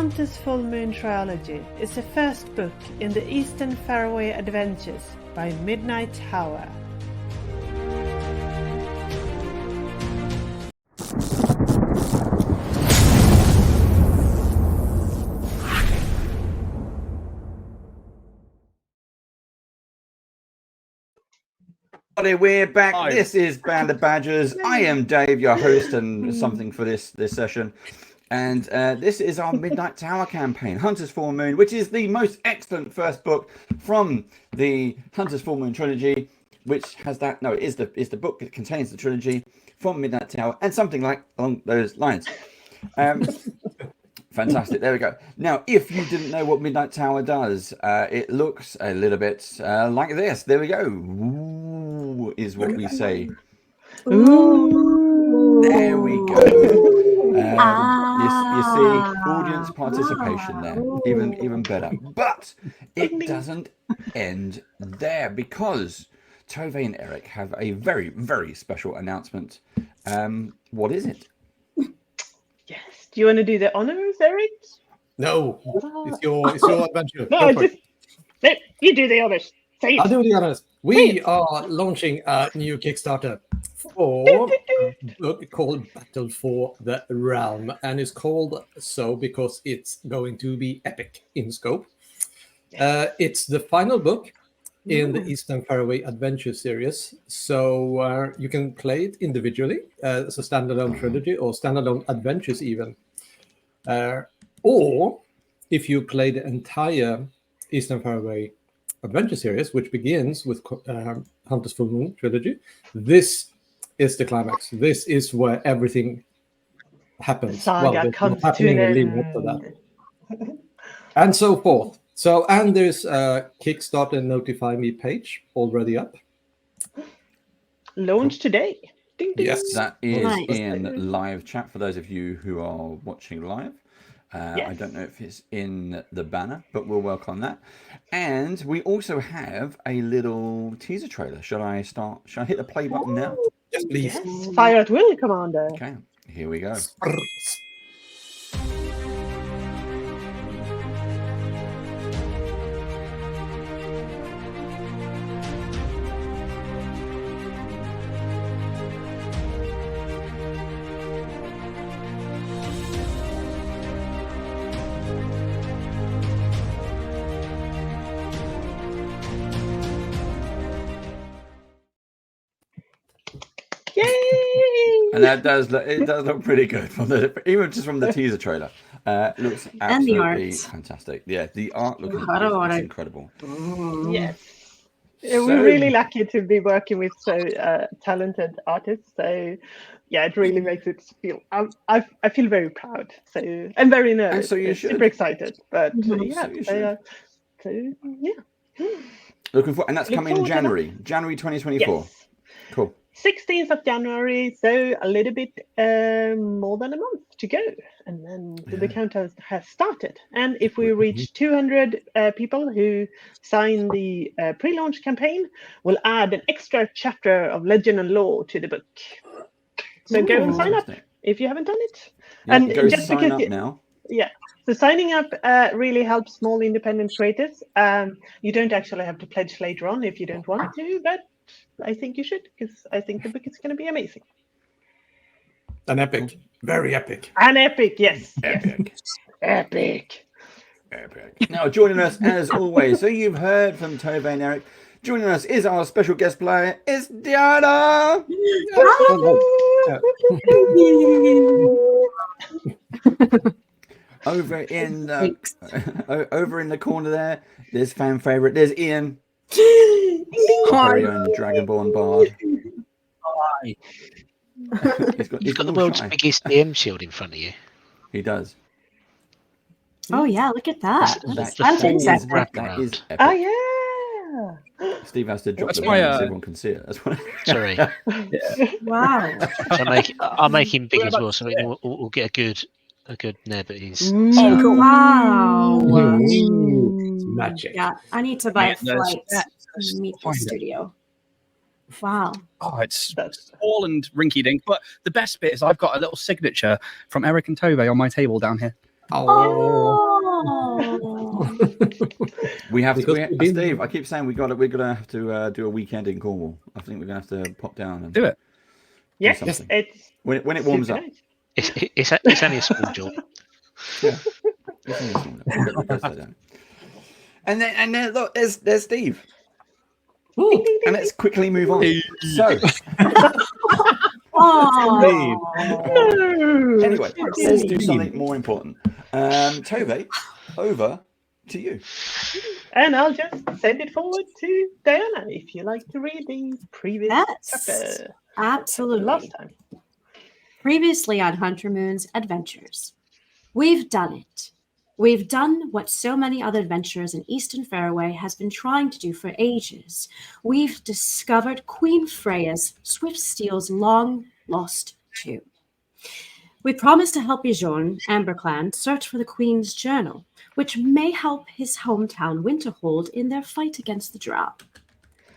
Hunter's Full Moon Trilogy is the first book in the Eastern Faraway Adventures by Midnight Tower. We're back. Hi. This is Band of Badgers. I am Dave, your host and something for this session. And this is our Midnight Tower campaign, Hunter's Full Moon, which is the most excellent first book from the Hunter's Full Moon trilogy, which has that. No, it is the book that contains the trilogy from Midnight Tower and something like along those lines. Fantastic. There we go. Now, if you didn't know what Midnight Tower does, it looks a little bit like this. There we go. Ooh, is what we say. Ooh. There we go. You see audience participation there. Even better. But it doesn't end there, because Tove and Eric have a very, very special announcement. What is it? Yes. Do you want to do the honors, Eric? No. It's your adventure. No, you do the honors. Say it. I'll do the honors. We are launching a new Kickstarter for a book called Battle for the Realm, and it's called so because it's going to be epic in scope. It's the final book in the Eastern Faraway Adventure series, so you can play it individually as a standalone trilogy or standalone adventures even, or if you play the entire Eastern Faraway Adventure series, which begins with Hunter's Full Moon trilogy, this is the climax. This is where everything happens. Saga comes to an end. And so forth. So, and there's a Kickstarter Notify Me page already up. Launch today. Ding, ding. Yes, that is in live chat for those of you who are watching live. Yes. I don't know if it's in the banner, but we'll work on that. And we also have a little teaser trailer. Should I hit the play button now? Yes, please. Yes. Fire at will, Commander. Okay, here we go. Yay! And that does look pretty good even just from the teaser trailer. Looks absolutely fantastic. Yeah, the art looks incredible. Yes. We're really lucky to be working with so talented artists. So yeah, it really makes it feel. I feel very proud. So I'm very nervous. And so you should. Super excited. But Looking forward, and that's coming in January 2024. Yes. Cool. 16th of January, so a little bit more than a month to go, and then the countdown has started. And if we reach 200 people who sign the pre-launch campaign, we'll add an extra chapter of legend and lore to the book. So go and sign up if you haven't done it. Yeah, and go just sign because up now. Yeah. So signing up really helps small independent creators. You don't actually have to pledge later on if you don't want to, but I think you should, because I think the book is going to be amazing. An epic. Very epic. An epic, yes. Epic. Yes. Epic. Now, joining us as always, so you've heard from Tove and Eric. Joining us is our special guest player, it's Diana. Over in the corner there, there's fan favorite. There's Ian. Very own Dragonborn Bard. Hi. He's got the world's biggest DM shield in front of you. He does. Oh yeah, look at that. That's That is epic. Oh yeah. Steve has to drop the line so everyone can see it. That's what. Sorry. Wow. So I'll make him big as well, so we'll get a good neb at his. Oh, cool. Wow. Magic. Yeah, I need to buy a flight to meet the studio. Wow. Oh, it's tall and rinky-dink, but the best bit is I've got a little signature from Eric and Tove on my table down here. We have Because to. we've been- Steve, I keep saying we're gonna have to do a weekend in Cornwall. I think we're gonna have to pop down and Do it. Yes, something. it's when it warms super up. nice. It's only a small job. Yeah, it's only a small. We'll go slow down. And then look, there's Steve. Ding, ding, And ding, let's quickly move on. So ding. anyway, let's do something more important. Tove, over to you. And I'll just send it forward to Diana if you like to read the previous Yes, chapter. absolutely. Last time. Previously on Hunter Moon's Adventures. We've done it. We've done what so many other adventurers in Eastern Fairway has been trying to do for ages. We've discovered Queen Freya's Swiftsteel's long-lost tomb. We promised to help Bijon, Amberclan, search for the Queen's journal, which may help his hometown Winterhold in their fight against the drought.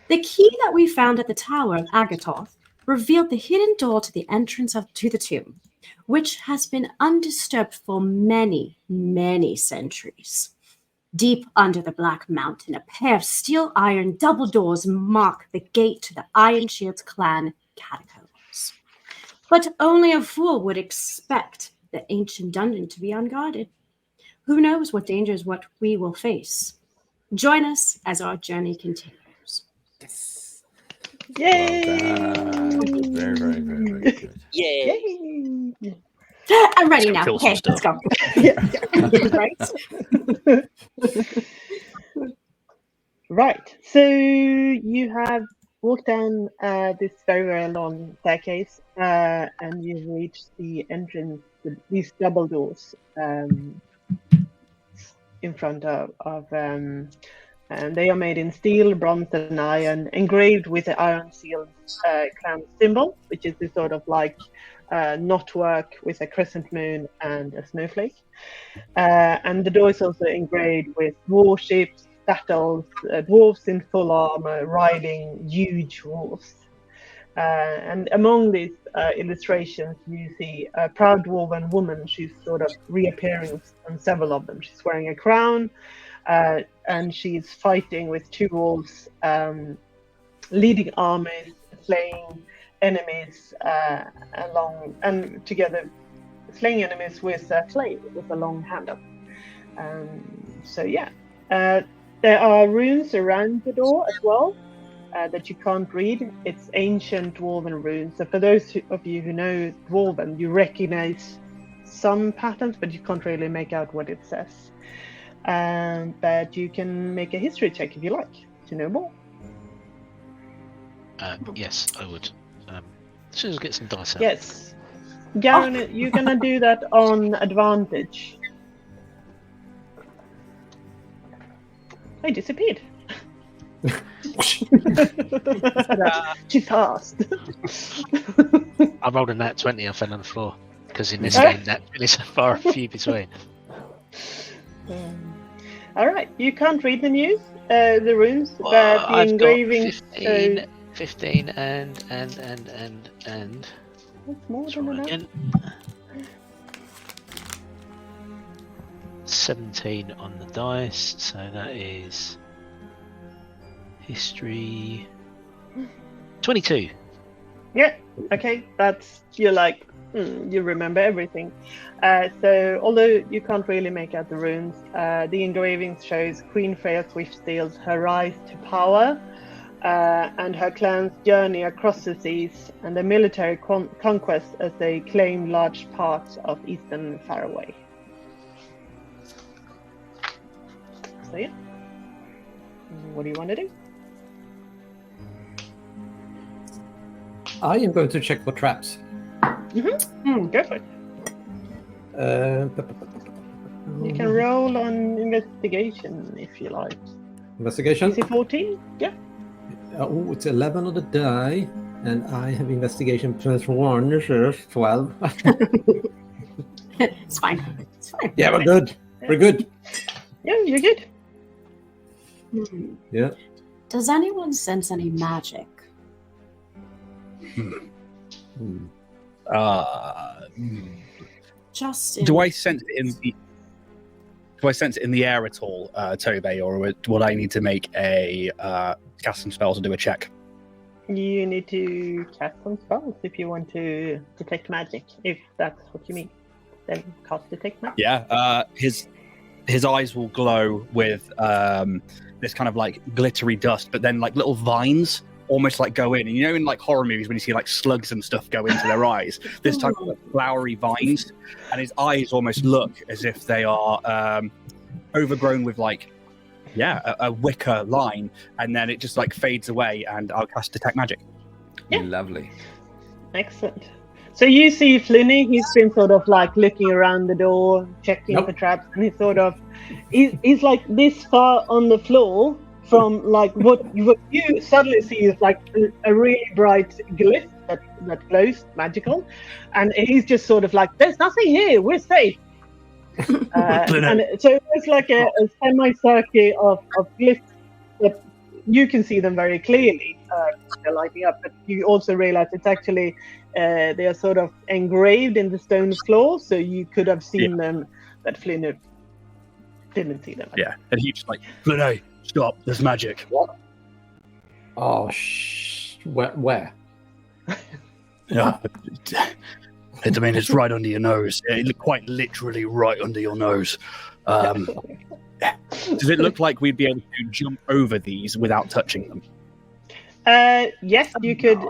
The key that we found at the Tower of Agatoth revealed the hidden door to the entrance to the tomb, which has been undisturbed for many, many centuries. Deep under the Black Mountain, a pair of steel iron double doors mark the gate to the Ironshield's clan catacombs. But only a fool would expect the ancient dungeon to be unguarded. Who knows what dangers we will face? Join us as our journey continues. Yay! Very, very, very, very good. Yay! I'm ready now. Kill some Okay, let's stuff. go. Right. So you have walked down this very, very long staircase, and you've reached the entrance. These double doors in front of and they are made in steel, bronze, and iron, engraved with the Iron Seal clan symbol, which is this sort of like knotwork with a crescent moon and a snowflake. And the door is also engraved with warships, battles, dwarves in full armor riding huge wolves. And among these illustrations, you see a proud dwarven woman. She's sort of reappearing on several of them. She's wearing a crown, and she's fighting with two wolves, leading armies, slaying enemies together, slaying enemies with a flail, with a long handle. There are runes around the door as well that you can't read. It's ancient dwarven runes. So for those of you who know dwarven, you recognize some patterns, but you can't really make out what it says. But you can make a history check if you like to know more. Yes, I would. As soon as I get some dice out. Yes. Garen, you're gonna do that on advantage. I disappeared. Too fast. I rolled a nat 20, I fell on the floor. Because in this game, that is far and few between. All right, you can't read the news, the runes, but the I've engravings. got 15 and. That's more than enough. Again. 17 on the dice, so that is history 22. Yeah, okay, you're like, you remember everything. So although you can't really make out the runes, the engravings shows Queen Freya Swiftsteel's her rise to power, and her clan's journey across the seas, and the military conquest as they claim large parts of Eastern Fairway. So yeah, what do you want to do? I am going to check for traps. Go for it. You can roll on investigation if you like. Investigation? Is it 14? Yeah. Oh, it's 11 on the die, and I have investigation plus 1, this is 12. It's fine. It's fine. Yeah, we're good. We're good. Yeah, you're good. Yeah. Does anyone sense any magic? Uh, Just do I sense it in the Do I sense it in the air at all, Tobe, or would I need to make a cast some spells and do a check? You need to cast some spells if you want to detect magic, if that's what you mean. Then cast detect magic. Yeah, his eyes will glow with this kind of like glittery dust, but then like little vines almost like go in. And you know in like horror movies when you see like slugs and stuff go into their eyes, this type of flowery vines, and his eyes almost look as if they are overgrown with like a wicker line, and then it just like fades away, and I'll cast detect magic. Yeah. Lovely. Excellent. So you see Flinny, he's been sort of like looking around the door, checking for traps, and he's sort of, he's like this far on the floor from like what you suddenly see is like a really bright glyph that glows magical, and he's just sort of like, there's nothing here, we're safe. And so it's like a semicircle of glyphs that you can see them very clearly. They're lighting up, but you also realize it's actually they are sort of engraved in the stone floor, so you could have seen them, but Flynn didn't see them. Yeah, and he's just like, Flynn, stop, there's magic. What? Oh, where? Yeah, I mean, it's right under your nose. Quite literally right under your nose. Does it look like we'd be able to jump over these without touching them? Yes, you could.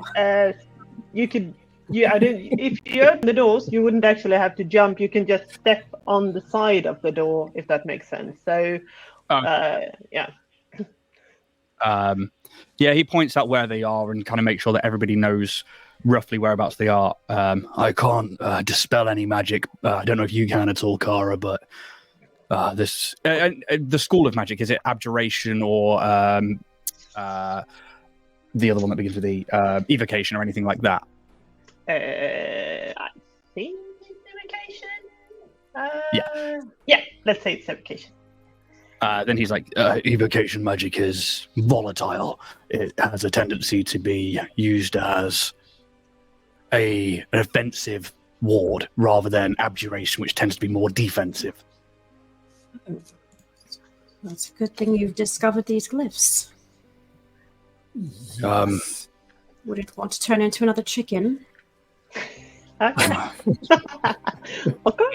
You could. Yeah, if you open the doors, you wouldn't actually have to jump. You can just step on the side of the door, if that makes sense. So, yeah. He points out where they are and kind of makes sure that everybody knows roughly whereabouts they are. I can't dispel any magic. I don't know if you can at all, Kara, but this the School of Magic, is it abjuration or the other one that begins with the evocation or anything like that? I think it's evocation. Yeah, let's say it's evocation. Then he's like, evocation magic is volatile. It has a tendency to be used as an offensive ward rather than abjuration, which tends to be more defensive. That's a good thing you've discovered these glyphs. Would it want to turn into another chicken? Okay. I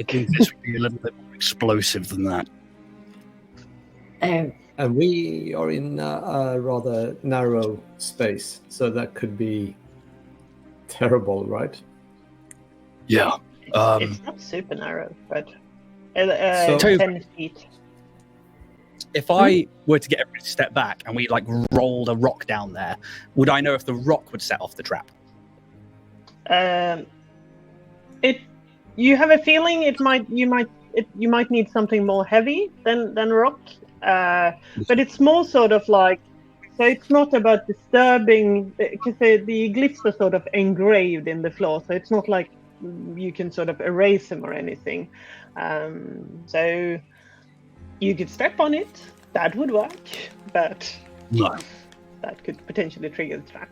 think this would be a little bit more explosive than that. Oh. And we are in a rather narrow space, so that could be terrible, right? Yeah. It's not super narrow, but 10 feet. If I were to get everybody to step back and we like rolled a rock down there, would I know if the rock would set off the trap? You have a feeling you might need something more heavy than rock, but it's more sort of like, so it's not about disturbing, because the glyphs are sort of engraved in the floor, so it's not like you can sort of erase them or anything. So you could step on it, that would work, but No. that could potentially trigger the trap.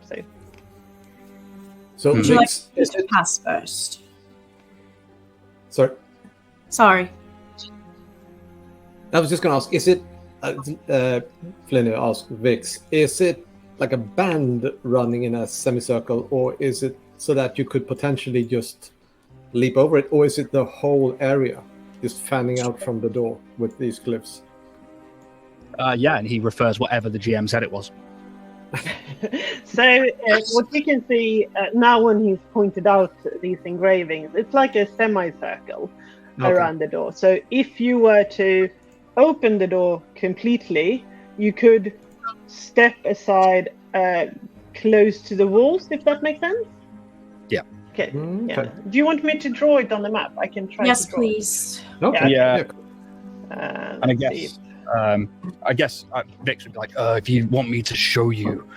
So Would you like to pass first? Sorry. I was just going to ask, is it, Flynn asked Vix, is it like a band running in a semicircle, or is it so that you could potentially just leap over it, or is it the whole area just fanning out from the door with these glyphs? And he refers whatever the GM said it was. So what you can see now when he's pointed out these engravings, it's like a semicircle around the door. So if you were to open the door completely, you could step aside close to the walls, if that makes sense. Yeah. Okay. Yeah. Do you want me to draw it on the map? I can try. Yes, to draw please. Okay. Yeah. And I guess Vix would be like, if you want me to show you,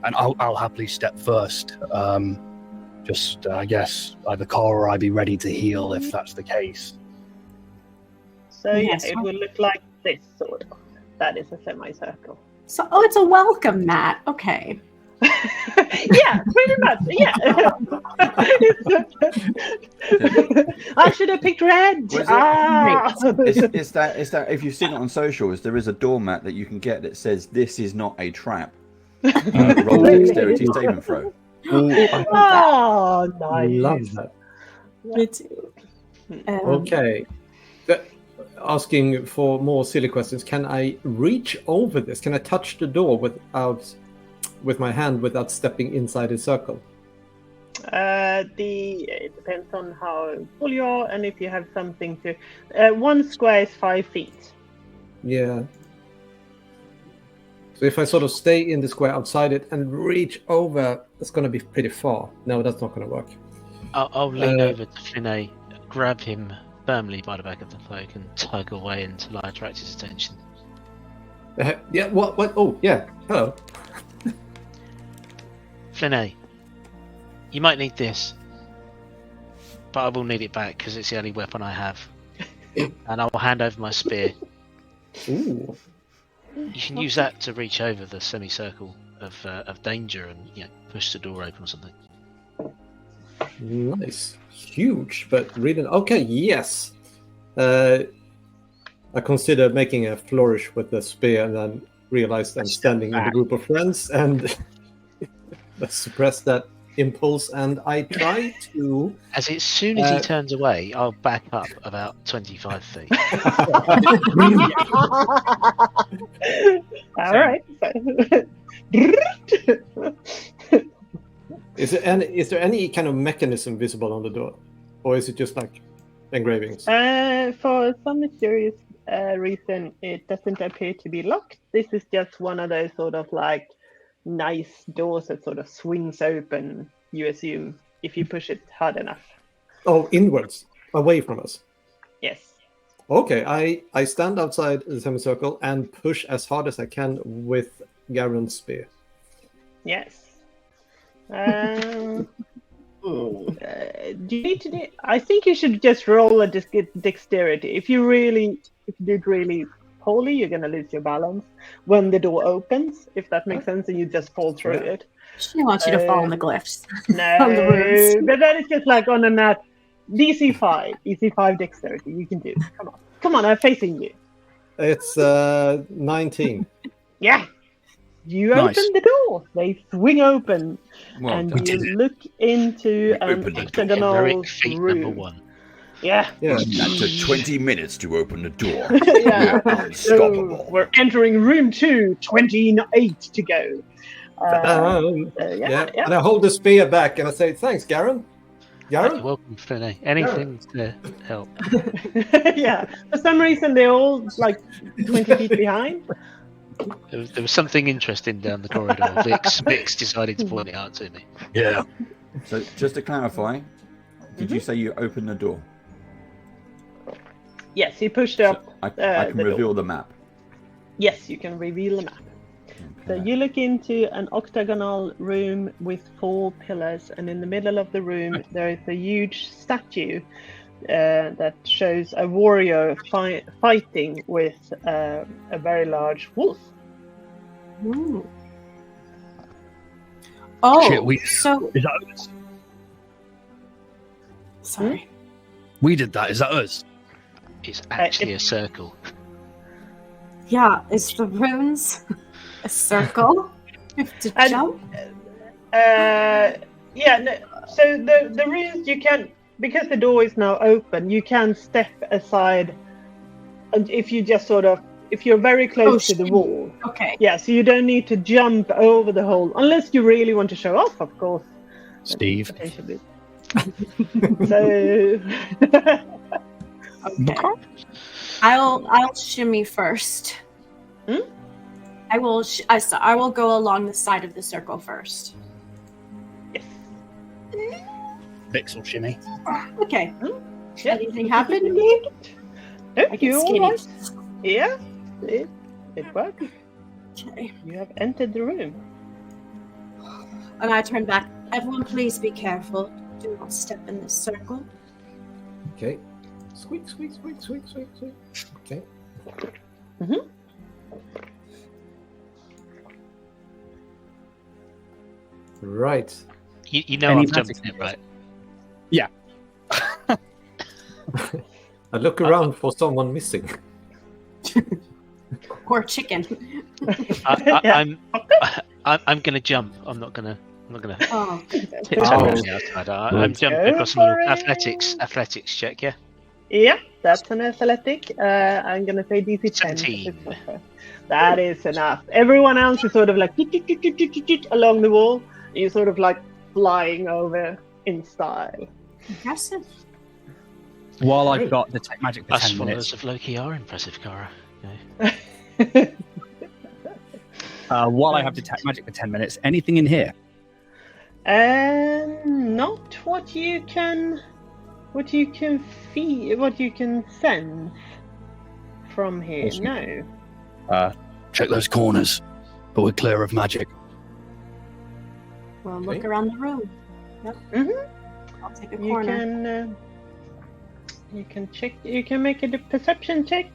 and I'll happily step first. I guess either Carl or I be ready to heal if that's the case. So Yes. it will look like this sort of. That is a semicircle. So, it's a welcome mat. Okay. Yeah, pretty much. Yeah. I should have picked red. Was it? Ah. Is that if you've seen it on socials, there is a doormat that you can get that says "This is not a trap." Roll a dexterity saving throw. Oh, nice. Love that. Me too. Okay. Asking for more silly questions. Can I reach over this? Can I touch the door with my hand without stepping inside a circle? It depends on how full you are and if you have something to. 1 square is 5 feet. Yeah. So if I sort of stay in the square outside it and reach over, that's going to be pretty far. No, that's not going to work. I'll lean over to Finney, grab him firmly by the back of the cloak, and tug away until I attract his attention. Yeah, what? Oh, yeah. Hello. Finney, you might need this, but I will need it back because it's the only weapon I have. And I'll hand over my spear. Ooh. You can use that to reach over the semicircle of danger and push the door open or something. Nice. Huge, but really... Okay, yes. I considered making a flourish with the spear and then realized I'm standing in a group of friends and suppress that impulse, and I try to... As soon as he turns away, I'll back up about 25 feet. All right. Is there any kind of mechanism visible on the door, or is it just like engravings? For some mysterious reason, it doesn't appear to be locked. This is just one of those sort of like nice doors that sort of swings open, you assume, if you push it hard enough. Oh, inwards, away from us. Yes. Okay, I stand outside the semicircle and push as hard as I can with Garen's spear. Yes. Do you need to do? I think you should just roll a dexterity. If you did really poorly, you're gonna lose your balance when the door opens. If that makes sense, and you just fall through it. She wants you to fall on the glyphs. No, On the runes. but that is just like on a nat DC 5, EC 5 dexterity. You can do. Come on, I'm facing you. It's 19. Yeah. You Nice. open the door. They swing open, Well and done. you look into an opened the door. octagonal Heroic feat room. number 1. Yeah. Yeah. That took 20 minutes to open the door. Yeah. We're unstoppable. So we're entering room 2, 28 to go. Yeah. And I hold the spear back and I say, "Thanks, Garen." You're Garen? welcome, Finney. Anything to help. Yeah. For some reason, they're all like 20 feet behind. There was something interesting down the corridor. Vix decided to point it out to me. Yeah. So just to clarify, did you say you opened the door? Yes, you pushed up. So I can the door. reveal the map. Yes, you can reveal the map. So Okay. you look into an octagonal room with 4 pillars, and in the middle of the room there is a huge statue that shows a warrior fighting with a very large wolf. Ooh. Oh, Shit, so Is that us? sorry. We did that. Is that us? It's actually a circle. Yeah, is the runes a circle? You have to And- jump? Yeah. No, so the runes you can, because the door is now open, you can step aside, and if you just sort of, if you're very close to the shit. wall. Okay. Yeah, so you don't need to jump over the hole, unless you really want to show off, of course. Steve. Potentially. So, Okay. I'll shimmy first. Hmm? I will go along the side of the circle first. yes. Pixel shimmy. Okay. Yeah. Anything happen? No, I get you skinny. all right? Yeah, it works. Okay. You have entered the room. And I turn back. Everyone, please be careful. Do not step in this circle. Okay. Squeak, squeak, squeak, squeak, squeak, squeak. Okay. Right. You know Any I've jumped magic in it, right? I look around for someone missing. Or chicken. I'm gonna jump. I'm not gonna Oh, tiptoe Oh. around the outside. I'm jumping across a Go little for it. athletics check. Yeah. Yeah, that's an athletic. I'm gonna say DC 10. 17. That is enough. Everyone else is sort of like along the wall. You're sort of like flying over in style. impressive. While I've got detect magic for Us 10 followers minutes, of Loki are impressive, Kara. while I have detect magic for 10 minutes, anything in here? Not what you can feel, what you can sense from here. Awesome. No. Check those corners, but we're clear of magic. Well, look Okay. around the room. Yep. I'll take a corner. You can check. You can make a perception check,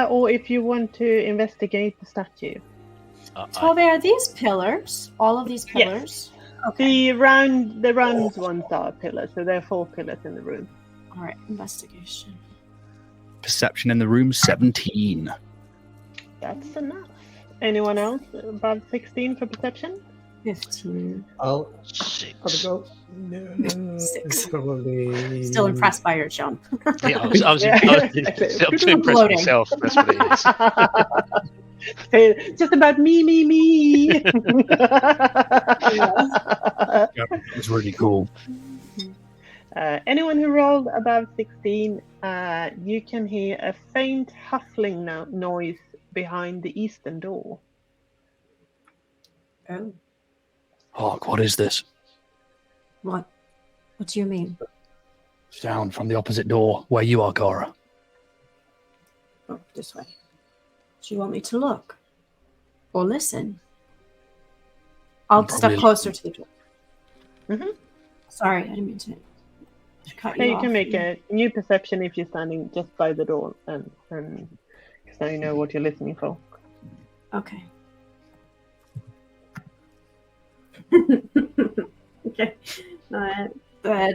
or if you want to investigate the statue. So there are these pillars. All of these Yes. pillars. Okay. The round ones are pillars, so there are 4 pillars in the room. All right. Investigation. Perception in the room, 17. That's enough. Anyone else above 16 for perception? 15. I'll 6. go. No, 6. Probably. Still impressed by your jump. Yeah, I was too impressed with Bloating. myself. That's what it is. It's just about me. It was really cool. Anyone who rolled above 16, you can hear a faint huffling noise behind the eastern door. Oh. Hark, what is this? What? What do you mean? Sound from the opposite door, where you are, Kara. Oh, this way. Do you want me to look? Or listen? I'll Probably step closer to the door. Mhm. Sorry, I didn't mean to cut So you you off. can make a new perception if you're standing just by the door, and because now you know what you're listening for. Okay. Okay.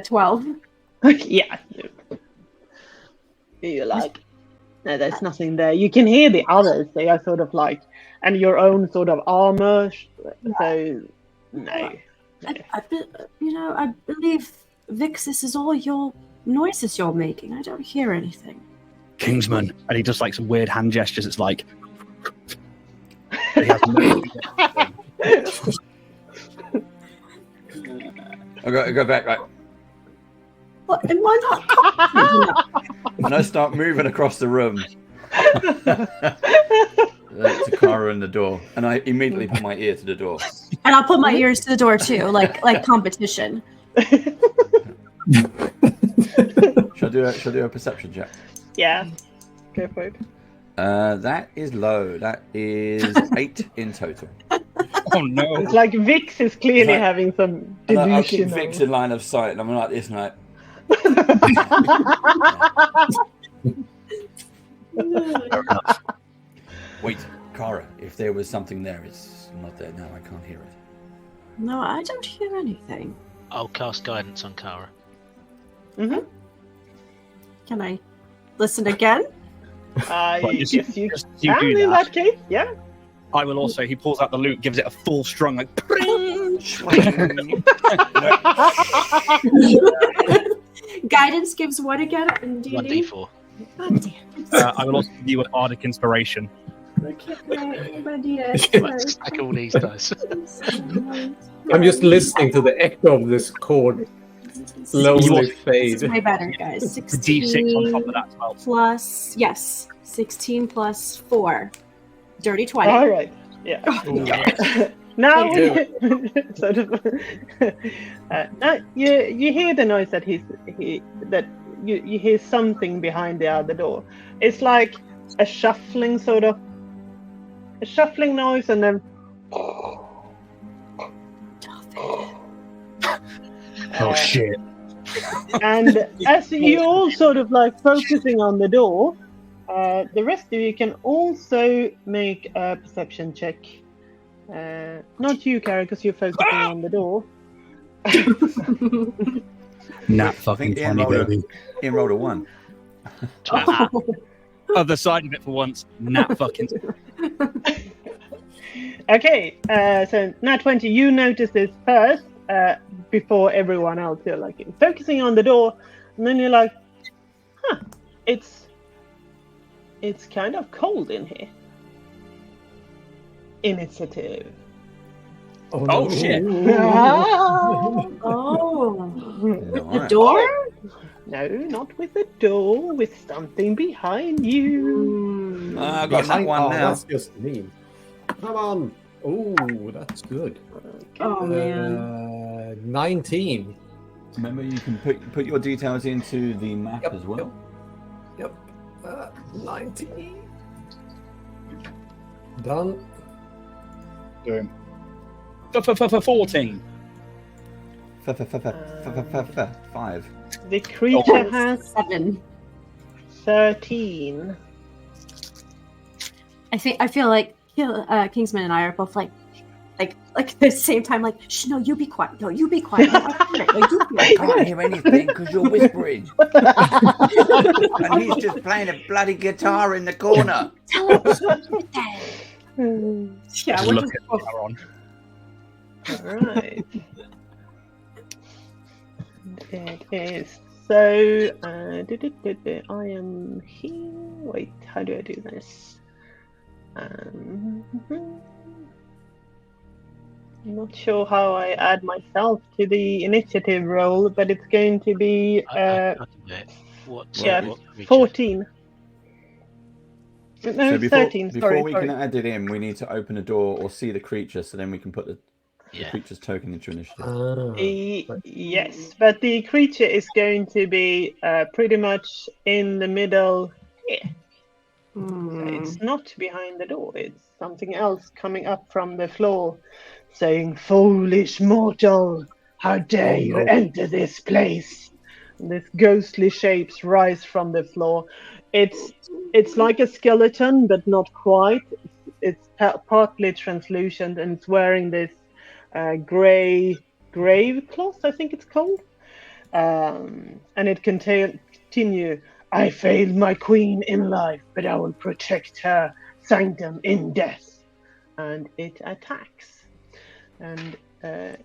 12. Yeah. You're like, no, there's nothing there. You can hear the others. They are sort of like, and your own sort of armor. So, no. I believe, Vix, this is all your noises you're making. I don't hear anything. Kingsman. And he does like some weird hand gestures. It's like. He has no- I go back, right? What? Am I not confident enough? And I start moving across the room to Kara and the door. And I immediately put my ear to the door. And I'll put my ears to the door too, like competition. Should I do a perception check? Yeah. Go for it. That is low. That is 8 in total. Oh no. It's like Vix is clearly Like- having some And I keep delusional. Vix in line of sight, and I'm like this, and like, Fair enough. wait, Kara, if there was something there, it's not there now. I can't hear it. No, I don't hear anything. I'll cast guidance on Kara. Mhm. Can I listen again? But Yes, just- you just you can do in that. that case. Yeah. I will also. He pulls out the lute, gives it a full strung, like. Guidance gives what again in D&D? 1d4. God damn. I will also give you an Arctic inspiration. Okay, my DS. Stack all these dice. I'm just listening to the echo of this chord slowly This fade. is way better, guys. The 16 D6 on top of that as well. plus, yes, 16 plus 4. Dirty 20. All right. Yeah. Now Okay. sort of. Now you hear the noise that you hear something behind the other door. It's like a shuffling noise, and then. Oh shit. And as you all sort of like focusing on the door, the rest of you can also make a perception check. Not you, Kara, because you're focusing on the door. Nat I fucking think Ian 20, rolled, baby. Ian rolled a 1. Other side of it for once. Nat fucking. Okay, so Nat 20, you notice this first before everyone else. You're like focusing on the door, and then you're like, huh, it's kind of cold in here. Initiative. Oh, Oh, no. shit. Oh, the Nice. door? No, not with the door, with something behind you. Hmm. I've got that one now. That's just mean. Come on. Oh, that's good. Oh man. 19. Remember, you can put your details into the map Yep, as well. Yep. 19. Done. Boom. 14. 5. The creature has 7. 13. I feel like Kingsman and I are both like at the same time, like, shh, no, you be quiet. No, you be quiet. No, you be I quiet. can't hear anything because you're whispering. And he's just playing a bloody guitar in the corner. Tell him to stop with that. Yeah, we're Look just at both. that on. Alright. It is. So, I am here. Wait, how do I do this? I'm not sure how I add myself to the initiative roll, but it's going to be I can do it. What? yeah, What creature? 14. No, So it's 13. before Sorry, we sorry. can add it in, we need to open a door or see the creature, so then we can put the Yeah. creature's token into initiative. Yes, but the creature is going to be pretty much in the middle here. So Hmm. it's not behind the door, it's something else coming up from the floor saying, "Foolish mortal, how dare you enter this place?" And this ghostly shapes rise from the floor. It's like a skeleton, but not quite. It's partly translucent, and it's wearing this grave cloth, I think it's called. And it can continue. "I failed my queen in life, but I will protect her sanctum in death." And it attacks. And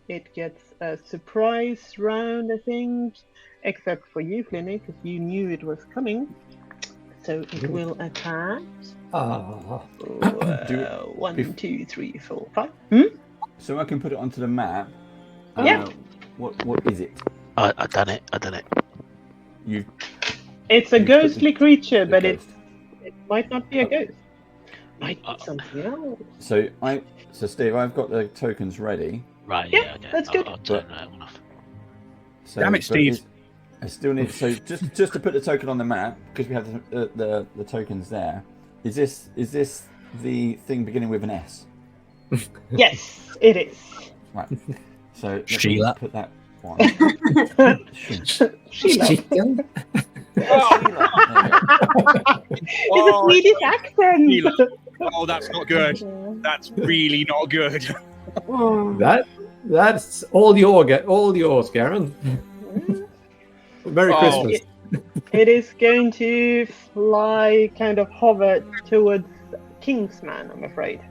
it gets a surprise round, I think, except for you, Flinny, because you knew it was coming. So it will attack. Ah. 1, 2, 3, 4, 5. So I can put it onto the map. Yeah. What is it? I done it. You've It's a You've put ghostly creature, the but ghost. it might not be a ghost. Might be something else. So Steve, I've got the tokens ready. Right. Yeah, Yeah. Okay. that's good. I'll turn that one off. So, Damn it, but Steve. I still need just to put the token on the map because we have the tokens there. Is this the thing beginning with an S? Yes, it is. Right. So let me Sheila. put that one. Sheila. Chicken? It's a Swedish accent. Sheila. Oh, that's not good. That's really not good. Oh. That's all yours, Garen. Merry Oh. Christmas. It is going to fly, kind of hover towards Kingsman, I'm afraid.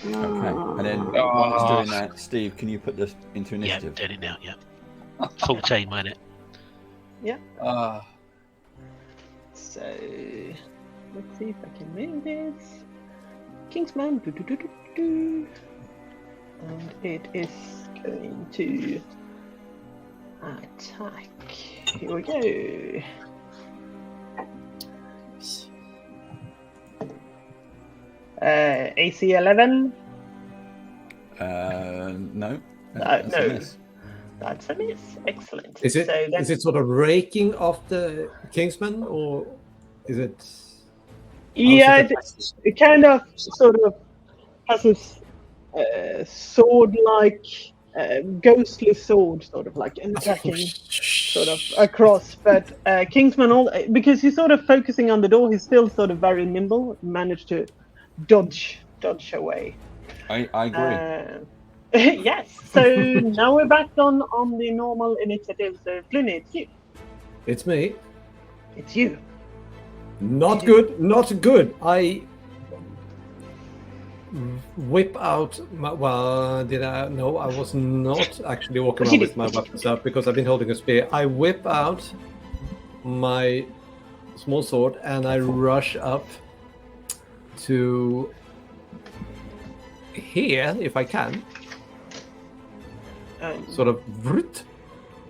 Okay. And then while it's doing that, Steve, can you put this into Yeah, initiative? doing it now. Yeah. Full chain, won't it? So let's see if I can move this. Kingsman. And it is going to attack. Here we go. AC 11. No. No. A miss. That's a miss. Excellent. Is it So that's, is it sort of raking off the Kingsman, or is it? yeah, it kind of sort of has this sword-like, ghostly sword, sort of like attacking sort of across. But Kingsman, because he's sort of focusing on the door, he's still sort of very nimble. Managed to dodge away. I agree. Yes. So now we're back on the normal initiative. So Flynn, it's you. It's me. It's you. Not good. Not good. I whip out my, well, did I? No, I was not actually walking around with my weapons up because I've been holding a spear. I whip out my small sword and I rush up to here if I can. Sort of.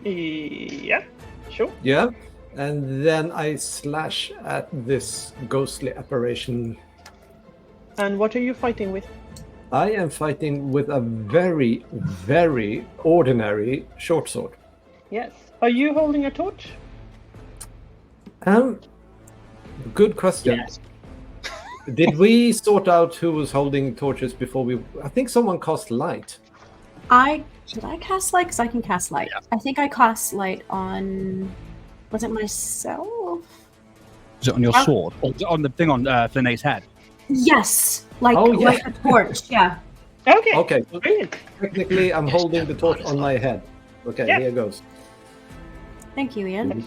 Yeah, sure. Yeah, and then I slash at this ghostly apparition. And what are you fighting with? I am fighting with a very, very ordinary short sword. Yes. Are you holding a torch? Good question. Yes. Did we sort out who was holding torches before we? I think someone cast light. Did I cast light? Because I can cast light. Yeah. I think I cast light on. Was it myself? Is it on your Oh. sword? Or is it on the thing on Flinay's head? Yes, like Oh, yeah. like a torch. Yeah. Okay. Okay, so Brilliant. technically I'm holding the torch on my head. Okay, Yeah. here goes. Thank you, Ian.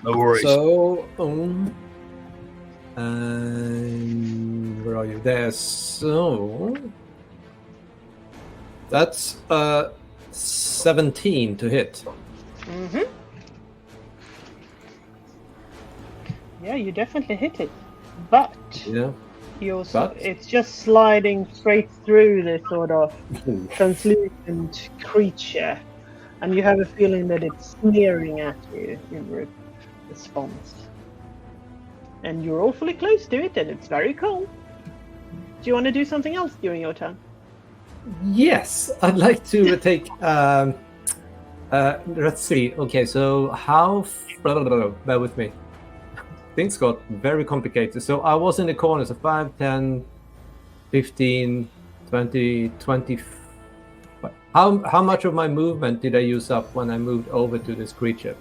No worries. So, where are you? There. So that's 17 to hit. Mm-hmm. Yeah, you definitely hit it. But Yeah. you also, But? it's just sliding straight through this sort of translucent creature. And you have a feeling that it's sneering at you in response. And you're awfully close to it, and it's very cold. Do you want to do something else during your turn? Yes, I'd like to take. Let's see. Okay, so how? Bear with me. Things got very complicated. So I was in the corner. So 5, 10, 15, 20, 20. How much of my movement did I use up when I moved over to this creature?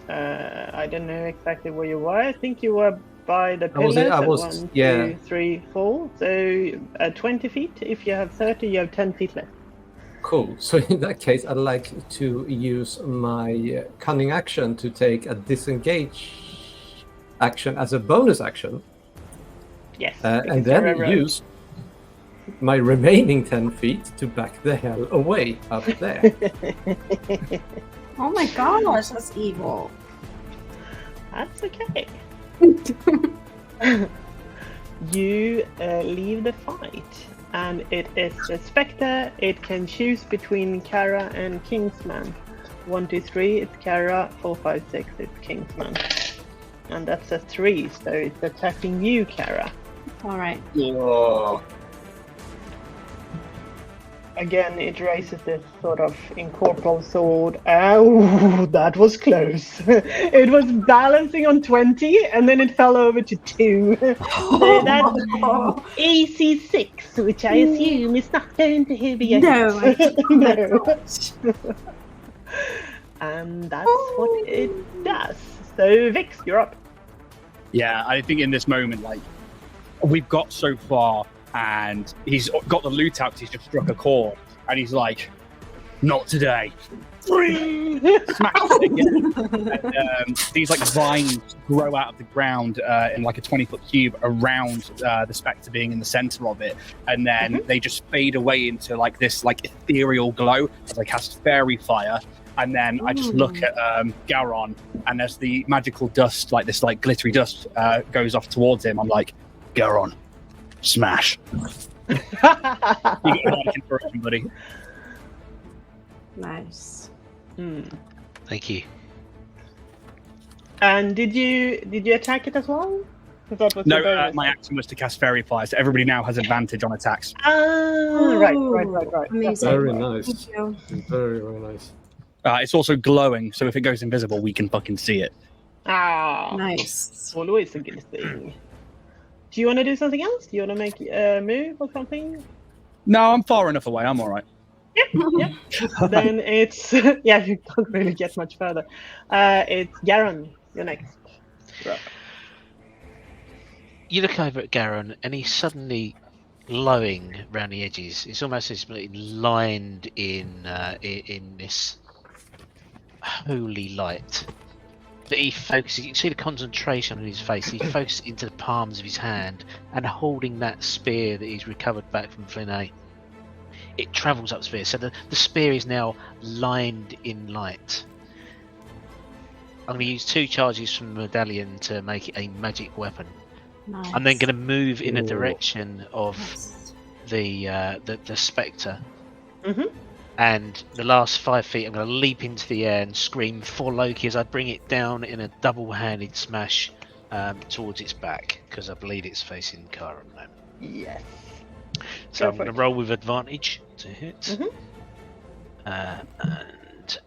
I don't know exactly where you were. I think you were by the I was- pillars. I at was- 1, yeah. 2, 3, 4. So 20 feet. If you have 30, you have 10 feet left. Cool. So in that case, I'd like to use my cunning action to take a disengage action as a bonus action, Yes. and because then you're a rogue. use my remaining 10 feet to back the hell away up there. Oh my gosh, that's evil. That's okay. You leave the fight, and it is the Spectre. It can choose between Kara and Kingsman. 1, 2, 3, it's Kara. 4, 5, 6, it's Kingsman. And that's a 3, so it's attacking you, Kara. All right. Again, it raises this sort of incorporeal sword. Oh, that was close. It was balancing on 20, and then it fell over to 2. So that's AC 6, which I assume is not going to be a No, I hit. think No. that's And that's what it does. So, Vix, you're up. Yeah, I think in this moment, like, we've got so far, and he's got the loot out 'cause he's just struck a chord, and he's like, not today. Smash it again. And, these like vines grow out of the ground in like a 20-foot cube around the Spectre being in the center of it, and then they just fade away into like this like ethereal glow as I cast fairy fire. And then I just look at Garon, and as the magical dust, like this like glittery dust, goes off towards him, I'm like, Garon, smash. You got a like inspiration, buddy. nice. Thank you. And did you attack it as well? That was your No, bonus. my action was to cast fairy fire, so everybody now has advantage on attacks. Ah, right. Amazing. Very nice. Thank you. Very, very nice. It's also glowing, so if it goes invisible, we can fucking see it. Ah, Nice. always a good thing. Do you want to do something else? Do you want to make a move or something? No, I'm far enough away. I'm all right. Yeah. Then it's yeah, you can't really get much further. It's Garen. You're next. You're up. You look over at Garon, and he suddenly glowing around the edges. It's almost as lined in this holy light. That he focuses. You can see the concentration on his face. He focuses into the palms of his hand and holding that spear that he's recovered back from Flinay. It travels up spear, so the spear is now lined in light. I'm going to use 2 charges from the medallion to make it a magic weapon. Nice. I'm then going to move in the direction of Nice. the spectre. Mhm. And the last 5 feet, I'm going to leap into the air and scream for Loki as I bring it down in a double-handed smash towards its back, because I believe it's facing Kara at the moment. Yes. So Go I'm for going to it. roll with advantage to hit. Mhm. And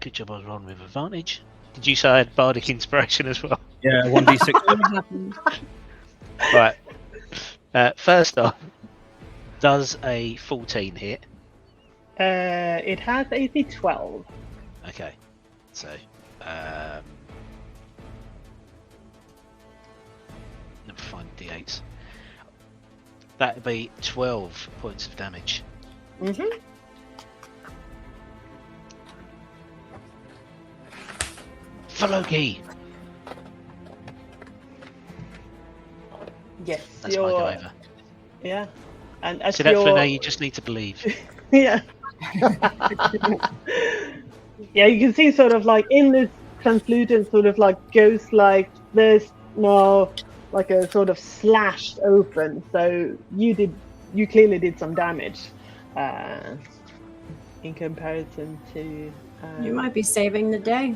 good job I was rolling with advantage. Did you say I had Bardic Inspiration as well? Yeah, 1d6. What happened? Right. First off, does a 14 hit? It has AC 12. Okay. So, let me find D8s. That'd be 12 points of damage. Mm-hmm. For Loki! Yes, That's my go over. Yeah. And as See that, your Flinay? You just need to believe. yeah. Yeah, you can see sort of like in this translucent sort of like ghost like there's now like a sort of slashed open. So you clearly did some damage in comparison to You might be saving the day.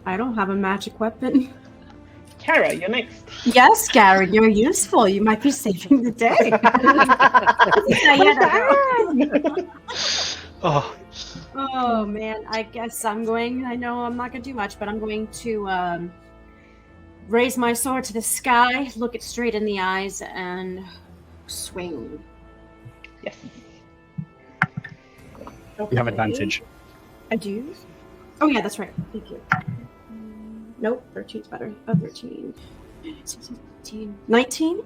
I don't have a magic weapon. Kara, you're next. Yes, Garen, you're useful. You might be saving the day. Oh, Oh man, I guess I know I'm not gonna do much, but I'm going to raise my sword to the sky, look it straight in the eyes, and swing. Yes. You have advantage. I do? Oh yeah, that's right. Thank you. Nope, 13's better. 13. 16, 19?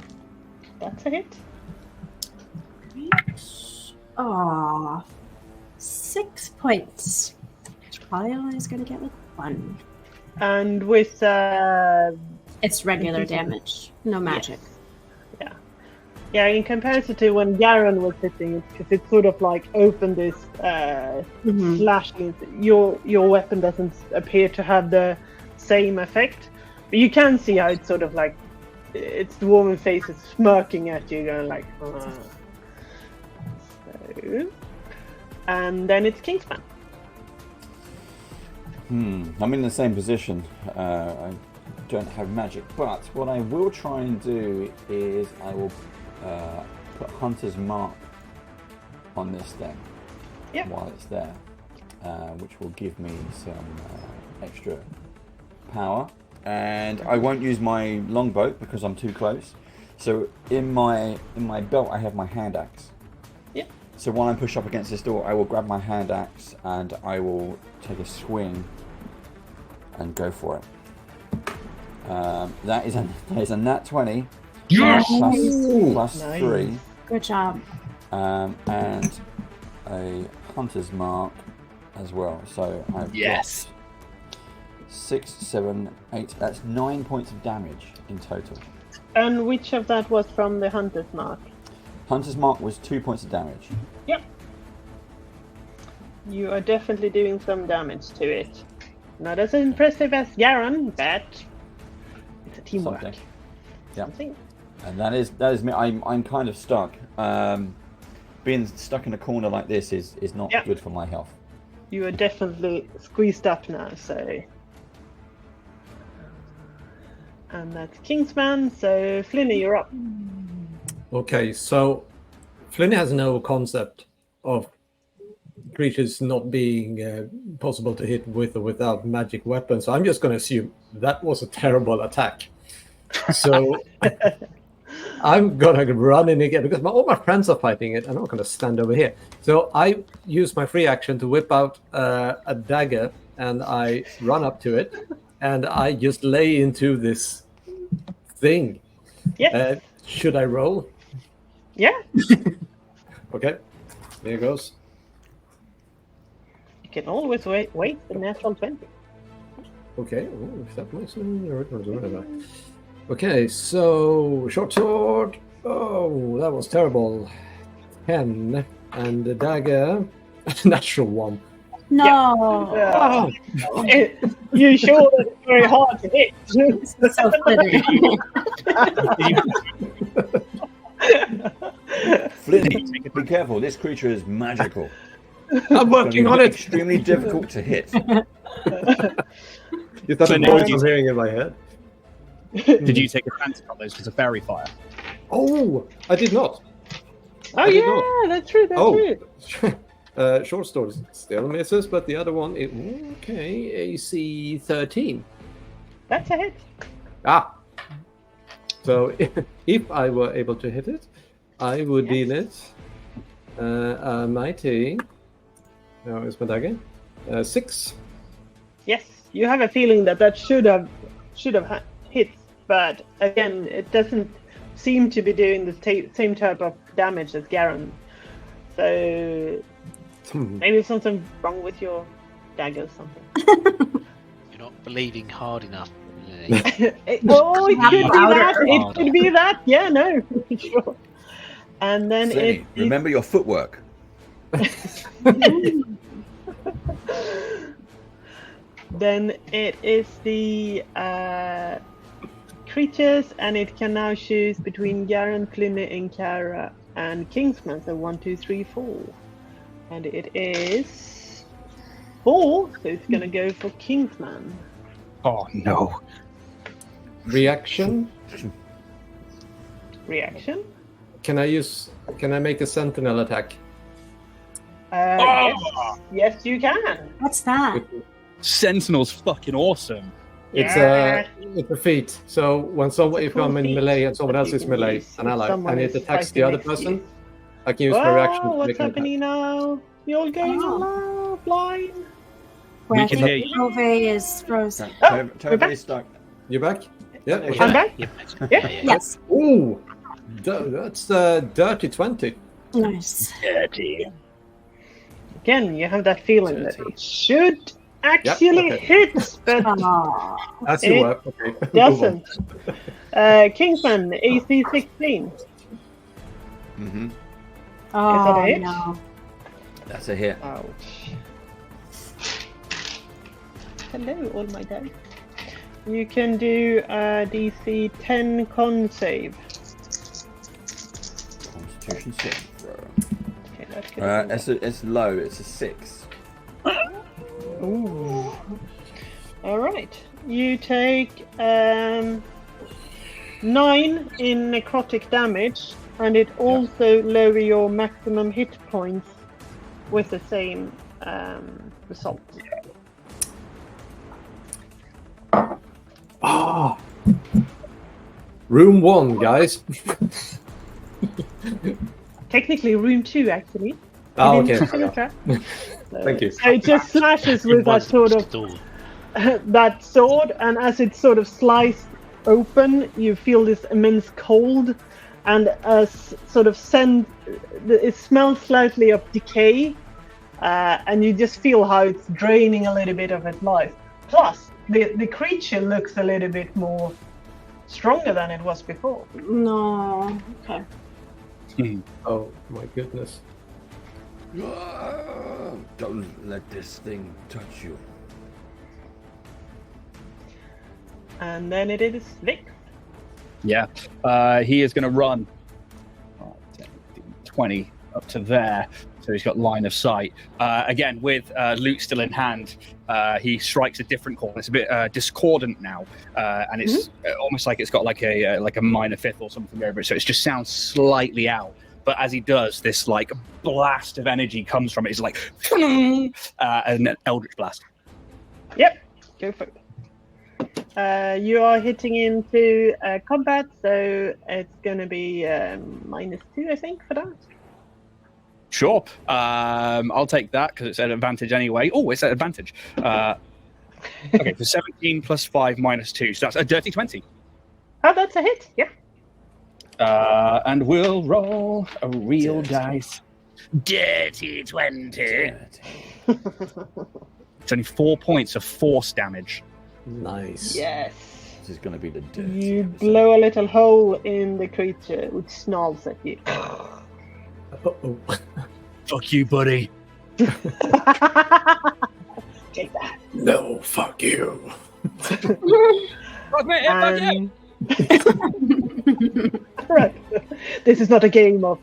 That's a hit. Aw. 6 points. Probably only is gonna get like 1. And with It's regular damage, no magic. yeah, in comparison to when Garen was hitting it, because it sort of like opened this slash. Your weapon doesn't appear to have the same effect, but you can see how it's sort of like it's the woman's face is smirking at you, going like. So, and then it's Kingsman. I'm in the same position. I don't have magic, but what I will try and do is I will put Hunter's Mark on this thing while it's there, which will give me some extra power. And I won't use my longbow because I'm too close. So in my belt I have my hand axe. Yep. So while I push up against this door, I will grab my hand axe and I will take a swing and go for it. That is a nat 20. Yes! Plus Nice. 3. Good job. And a Hunter's Mark as well. So I've Yes. got 6, 7, 8. That's 9 points of damage in total. And which of that was from the Hunter's Mark? Hunter's Mark was 2 points of damage. Yep. You are definitely doing some damage to it. Not as impressive as Garen, but it's a teamwork. Something. Yeah. Something. And that is me. I'm kind of stuck. Being stuck in a corner like this is not good for my health. You are definitely squeezed up now, so. And that's Kingsman, so Flinny, you're up. Okay, so Flynn has no concept of creatures not being possible to hit with or without magic weapons. So I'm just going to assume that was a terrible attack. So I'm going to run in again because all my friends are fighting it. I'm not going to stand over here. So I use my free action to whip out a dagger and I run up to it and I just lay into this thing. Yes. Should I roll? Yeah. Okay. Here goes. You can always wait the natural 20. Okay. Oh, is that nice? Okay, so short sword. Oh, that was terrible. 10. And the dagger, natural 1. No. You sure that it's very hard to hit? This is so fitting. Flynn, be careful. This creature is magical. I'm working on it. Extremely difficult to hit. Is that a voice I'm hearing in my head? Did you take advantage of those because of fairy fire? Oh, I did not. Oh I did yeah, not. that's true. That's true. Short sword still misses, but the other one, okay, AC 13. That's a hit. Ah. So if I were able to hit it, I would deal it a mighty. Now is my dagger 6. Yes, you have a feeling that should have hit, but again, it doesn't seem to be doing the same type of damage as Garen. So maybe something wrong with your dagger or something. You're not believing hard enough. It could be that. It could be that. Yeah, no, sure. And then Slinny, remember your footwork. Then it is the creatures, and it can now choose between Garen, Pliny, Inkara, and Kingsman. So 1, 2, 3, 4. And it is 4, so it's gonna go for Kingsman. Oh no. Reaction. Reaction? Can I make a sentinel attack? Yes, you can. What's that? Sentinel's fucking awesome. It's a feat. So when if I'm in melee and someone else is melee, an ally, and it attacks the other person, I can use my reaction. To What's make an happening now? You're going blind. Where I can think hear you. Tove is frozen. Tove is stuck. You back? Yeah. Yeah, Okay. I'm back. Yeah. Yes. Ooh, that's dirty 20. Nice. Dirty. Again, you have that feeling that Dirty. it should actually okay. hit, but Aw. That's your It work. Okay. doesn't. Kingsman, AC 16. Mm-hmm. Oh, a hit? no. That's a hit. Ouch. Hello, all my dice. You can do a DC 10 con save. Constitution saving throw. Okay, that's good. It's low. It's a 6. Ooh. All right. You take 9 in necrotic damage, and it also lower your maximum hit points with the same result. Ah. Room 1, guys. Technically, room 2 actually. Oh, You okay. didn't see the trap. Thank you. So it just slashes with that sort of that sword, and as it sort of sliced open, you feel this immense cold, and sort of it smells slightly of decay, and you just feel how it's draining a little bit of its life. Plus, the creature looks a little bit more stronger than it was before. No. Okay. Oh my goodness. Don't let this thing touch you. And then it is Vic. Yeah. He is going to run 10, 15, 20 up to there. So he's got line of sight. Again, with loot still in hand, he strikes a different chord. It's a bit discordant now, and it's almost like it's got like a minor fifth or something over it. So it just sounds slightly out. But as he does, this like blast of energy comes from it. It's like an eldritch blast. Yep, go for it. You are hitting into combat, so it's going to be -2, I think, for that. Sure. I'll take that because it's at advantage anyway. Oh, it's at advantage. Okay, so 17 plus 5 minus 2. So that's a dirty 20. Oh, that's a hit. Yeah. And we'll roll a real Dirty. dice. Dirty 20. Dirty. It's only 4 points of force damage. Nice. Yes. This is going to be the dirty. You episode. blow a little hole in the creature, which snarls at you. Uh-oh. Fuck you, buddy. Take that. No, fuck you. Fuck me, fuck you. Right. This is not a game of.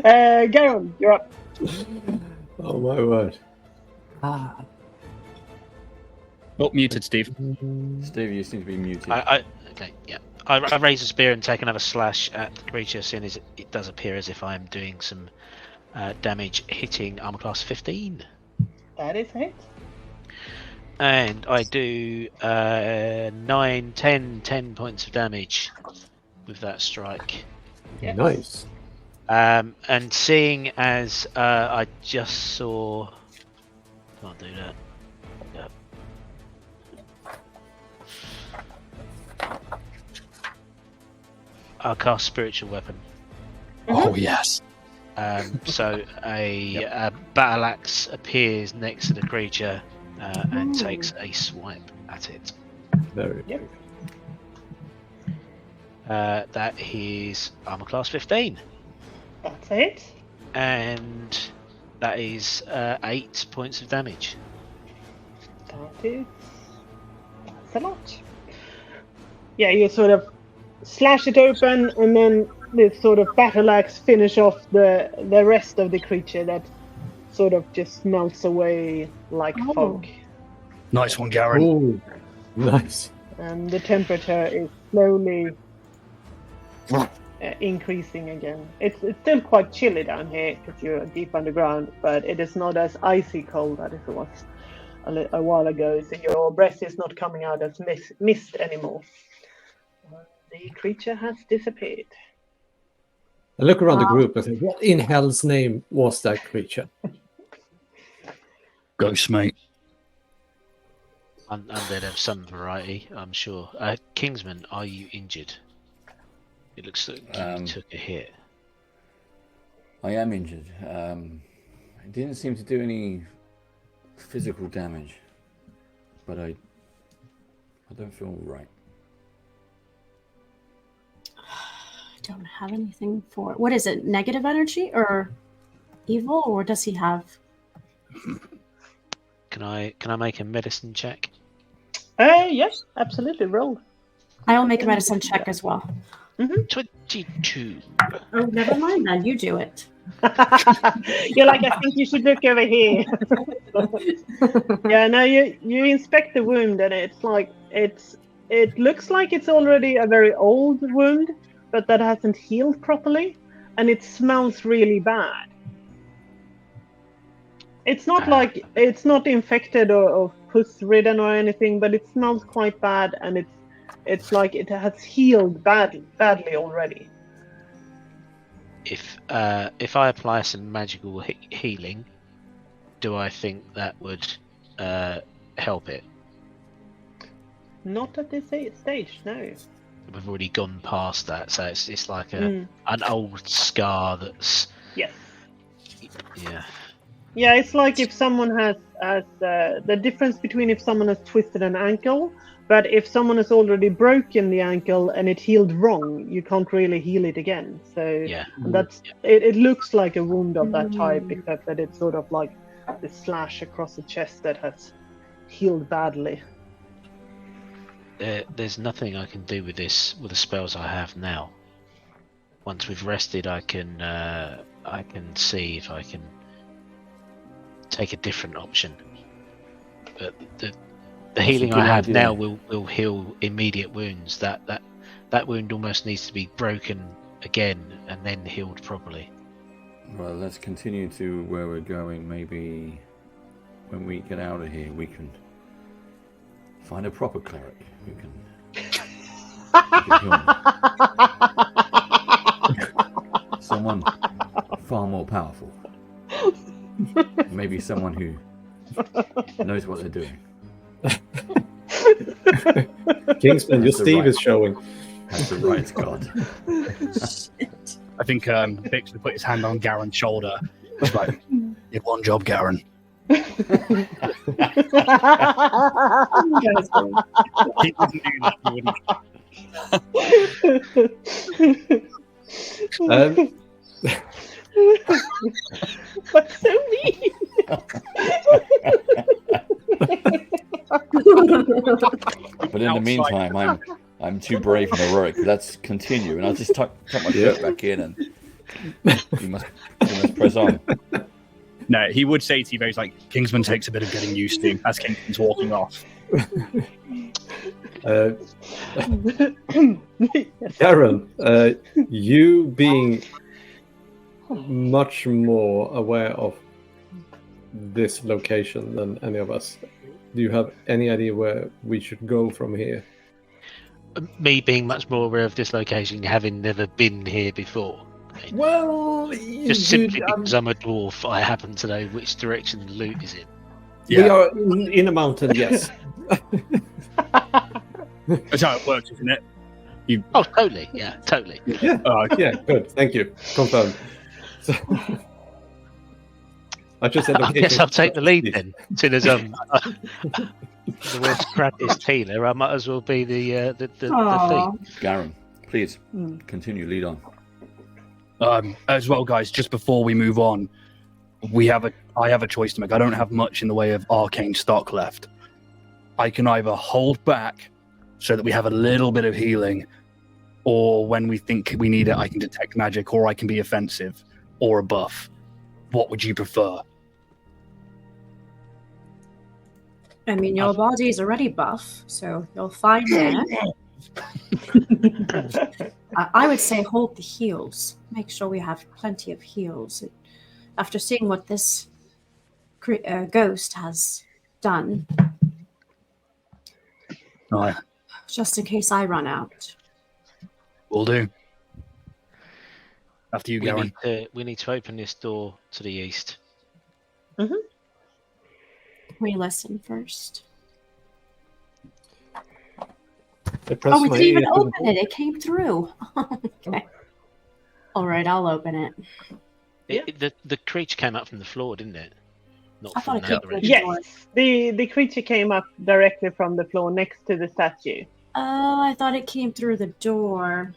Garen, you're up. Oh my word. Oh, muted, Steve. Steve, you seem to be muted. Okay, yeah. I raise a spear and take another slash at the creature, seeing as it does appear as if I am doing some damage hitting armor class 15. That is a hit. And I do 9, 10 points of damage with that strike. Yes. Nice. And seeing as I just saw... Can't do that. Yep. I'll cast Spiritual Weapon. Oh yes. So a battle axe appears next to the creature and takes a swipe at it. Very. Yep. That is armor class 15. That's it. And that is 8 points of damage. That's a lot. Yeah, you sort of slash it open, and then this sort of battle axe finish off the rest of the creature that sort of just melts away like fog. Nice one, Garen. Oh, nice. And the temperature is slowly increasing again. It's still quite chilly down here because you're deep underground, but it is not as icy cold as it was a while ago. So your breath is not coming out as mist anymore. The creature has disappeared. I look around the group and think, what in hell's name was that creature? Ghost, mate. Undead of some variety, I'm sure. Kingsman, are you injured? It looks like you took a hit. I am injured. It didn't seem to do any physical damage, but I don't feel right. I don't have anything for it. What is it? Negative energy or evil, or does he have? Can I make a medicine check? Yes, absolutely. Roll. I'll make a medicine check as well. 22. Oh, never mind then. You do it. You're like, I think you should look over here. Yeah, no, you inspect the wound, and it's like it looks like it's already a very old wound, but that hasn't healed properly, and it smells really bad. It's not like it's not infected or pus ridden or anything, but it smells quite bad, and it's like it has healed badly already. If I apply some magical healing, do I think that would help it? Not at this stage, no. We've already gone past that, so it's like an old scar that's Yes. yeah. Yeah, it's like if someone has the difference between if someone has twisted an ankle, but if someone has already broken the ankle and it healed wrong, you can't really heal it again. So Yeah. that's it looks like a wound of that type, except that it's sort of like the slash across the chest that has healed badly. There's nothing I can do with this with the spells I have now. Once we've rested, I can see if I can take a different option. But the healing I have now will heal immediate wounds. That wound almost needs to be broken again and then healed properly. Well, let's continue to where we're going. Maybe when we get out of here, we can find a proper cleric who can heal me. Someone far more powerful. Maybe someone who knows what they're doing. Kingsman, your That's the Steve right- is showing. That's the right God. I think Bix would put his hand on Garen's shoulder. It's like, did one job, Garen. He wouldn't do that, he wouldn't. That's so mean. But in the meantime, I'm too brave and heroic. Let's continue, and I'll just tuck my shirt back in, and you must press on. No, he would say to you, he's like, Kingsman takes a bit of getting used to as Kingsman's walking off. Karen, you being much more aware of this location than any of us, do you have any idea where we should go from here? Me being much more aware of this location, having never been here before. Well, Just simply because I'm a dwarf, I happen to know which direction the loot is in. we are in a mountain, yes. That's how it works, isn't it? Oh, totally. Yeah, totally. Yeah, yeah, good. Thank you. Confirmed. So, I just said. I guess I'll take the lead then. Soon as I'm the world's crappiest healer, I might as well be the thief. Garen, please continue. Lead on. As well, guys, just before we move on, I have a choice to make. I don't have much in the way of arcane stock left. I can either hold back so that we have a little bit of healing, or when we think we need it, I can detect magic, or I can be offensive, or a buff. What would you prefer? I mean, your body is already buff, so you'll find that. I would say hold the heals. Make sure we have plenty of heals. After seeing what this ghost has done, Right. just in case I run out. Will do. After you, Garen. We need to open this door to the east. We listen first. I press Oh, we my didn't even ear to the open it. It came through. Okay. All right, I'll open it. The creature came up from the floor, didn't it? Not I from thought it that came direction. Yes, the creature came up directly from the floor next to the statue. Oh, I thought it came through the door.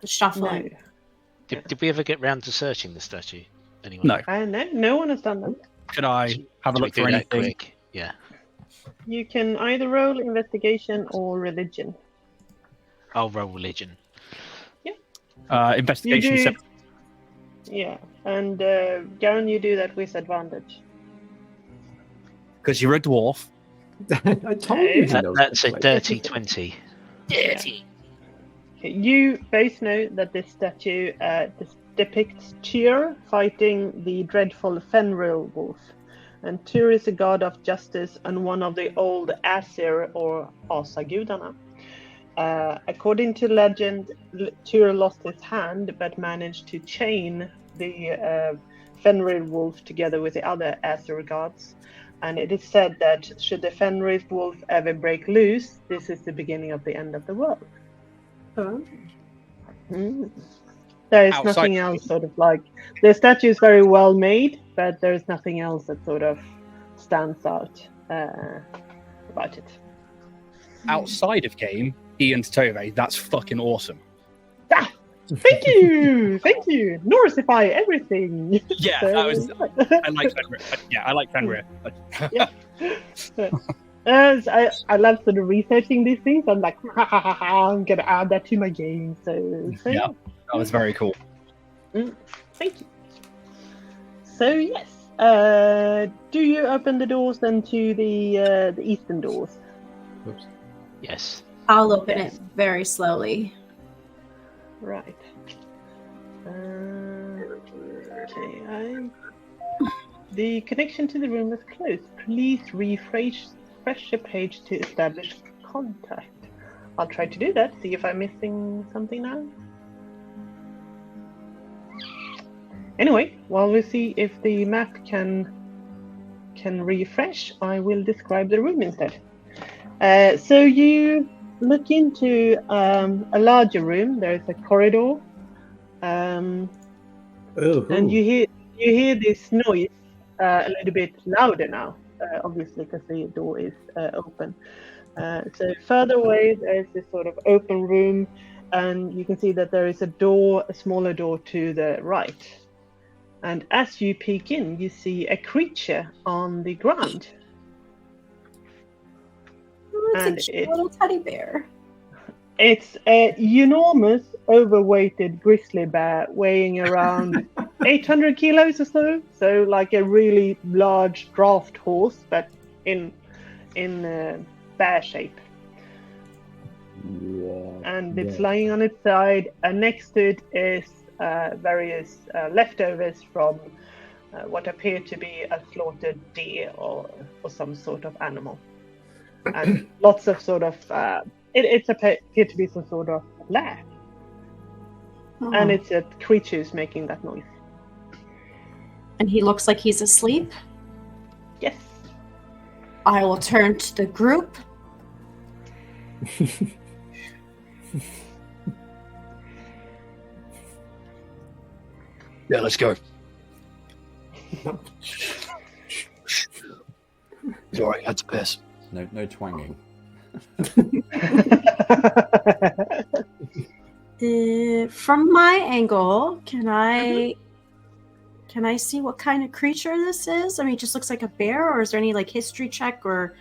The shuffling. No, Did we ever get round to searching the statue? Anyone? No. no one has done that. Could I have a Should we look do for that anything? quick? Yeah. You can either roll investigation or religion. I'll roll religion. Investigation. You do- 7. Yeah, and Garen, you do that with advantage. Because you're a dwarf. I told you. That's a dirty 20. Dirty. Okay, you both know that this statue depicts Tyr fighting the dreadful Fenrir wolf. And Tyr is a god of justice and one of the old Asir or Asagudarna. According to legend, Tyr lost his hand but managed to chain the Fenrir wolf together with the other Asir gods. And it is said that should the Fenrir wolf ever break loose, this is the beginning of the end of the world. There is nothing else sort of like... The statue is very well made, but there is nothing else that sort of stands out about it. Outside of game, Ian Tove, that's fucking awesome. Ah, thank you! Thank you! Norsify everything! Yeah, So- that was. I like Fenrir. I like Fenrir. I love sort of researching these things. I'm like, I'm gonna add that to my game. So Yeah, that was very cool. Thank you. So yes, do you open the doors then to the eastern doors? Oops. Yes. I'll open Yes. it very slowly. Right. Okay. The connection to the room is closed. Please refresh the page to establish contact. I'll try to do that. See if I'm missing something now. Anyway, while we see if the map can refresh, I will describe the room instead. So you look into a larger room. There is a corridor, and you hear this noise a little bit louder now, obviously because the door is open. So further away, there is this sort of open room, and you can see that there is a smaller door to the right. And as you peek in, you see a creature on the ground. Oh, it's a cute little teddy bear. It's a enormous, overweighted grizzly bear weighing around 800 kilos or so. So like a really large draft horse, but in bear shape. Yeah. And it's lying on its side, and next to it is various leftovers from what appear to be a slaughtered deer or some sort of animal. And lots of sort of it appear to be some sort of lair. And it's a creature who's making that noise. And he looks like he's asleep. Yes. I will turn to the group. Yeah, let's go. He's all right. Had to piss. No twanging. From my angle, can I see what kind of creature this is? I mean, it just looks like a bear, or is there any like history check or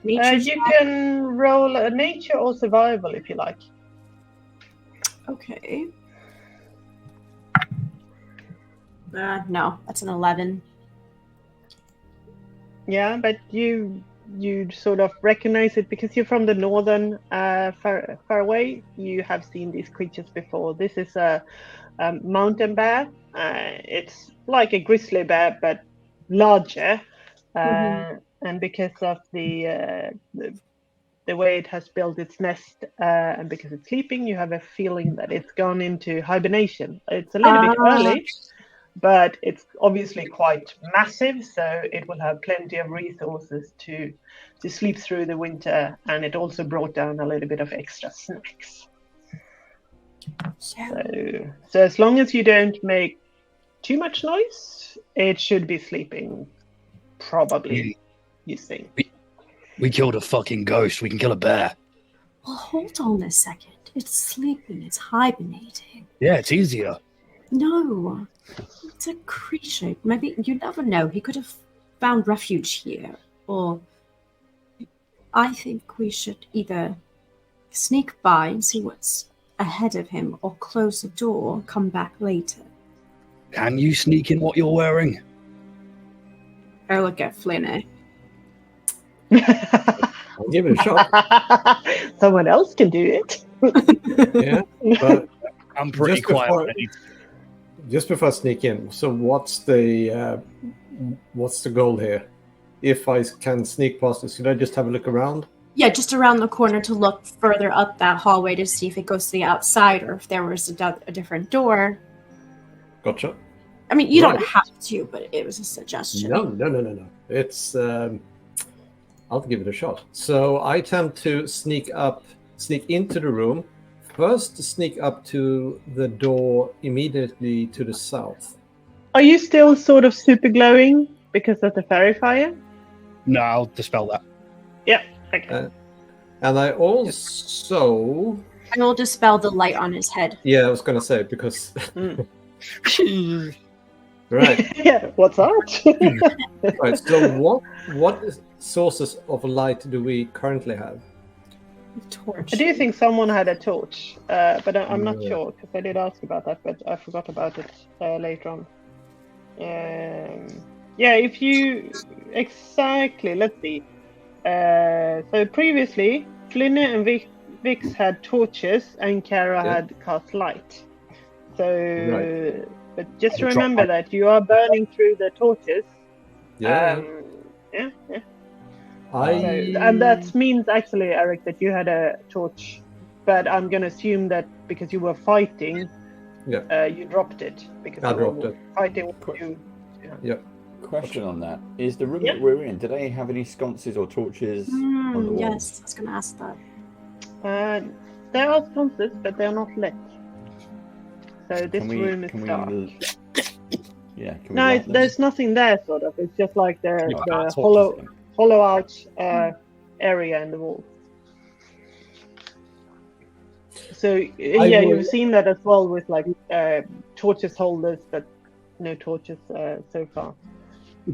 nature You check? can roll a nature or survival if you like. Okay. No, that's an 11. Yeah, but you sort of recognize it because you're from the northern far away. You have seen these creatures before. This is a mountain bear. It's like a grizzly bear, but larger. And because of the way it has built its nest, and because it's sleeping, you have a feeling that it's gone into hibernation. It's a little bit early, but it's obviously quite massive, so it will have plenty of resources to sleep through the winter, and it also brought down a little bit of extra snacks. So as long as you don't make too much noise, it should be sleeping, probably, you think. We killed a fucking ghost. We can kill a bear. Well, hold on a second. It's sleeping. It's hibernating. Yeah, it's easier. No, it's a creature. Maybe you never know. He could have found refuge here, or I think we should either sneak by and see what's ahead of him, or close the door, come back later. Can you sneak in what you're wearing? I look at Flynn. I'll give it a shot. Someone else can do it. Yeah, but I'm pretty quiet. Just before I sneak in, so what's the goal here? If I can sneak past this, should I just have a look around? Yeah, just around the corner to look further up that hallway to see if it goes to the outside or if there was a different door. Gotcha. I mean, you don't have to, but it was a suggestion. No. It's I'll give it a shot. So I attempt to sneak into the room. First, sneak up to the door immediately to the south. Are you still sort of super glowing because of the fairy fire? No, I'll dispel that. Yeah. Okay. And I also... I will dispel the light on his head. Yeah, I was going to say, because... Right. Yeah, what's that? Right, so what sources of light do we currently have? Torch. I do think someone had a torch, but I'm not sure, because I did ask about that, but I forgot about it later on. Yeah, if you... Exactly, let's see. So previously, Flynn and Vix had torches, and Kara had cast light. So, but just remember that you are burning through the torches. Yeah. And that means actually, Eric, that you had a torch, but I'm gonna assume that because you were fighting, you dropped it because I dropped it. Fighting with you. Yeah. Question on that. Is the room Yep. that we're in, do they have any sconces or torches on the walls? Yes, I was going to ask that. There are sconces, but they're not lit. So this room is dark. Yeah, can we No, light them? there's nothing there, sort of. It's just like Can you put our the torches in? hollow out area in the wall. So yeah, will- you've seen that as well with like torches holders, but no torches so far.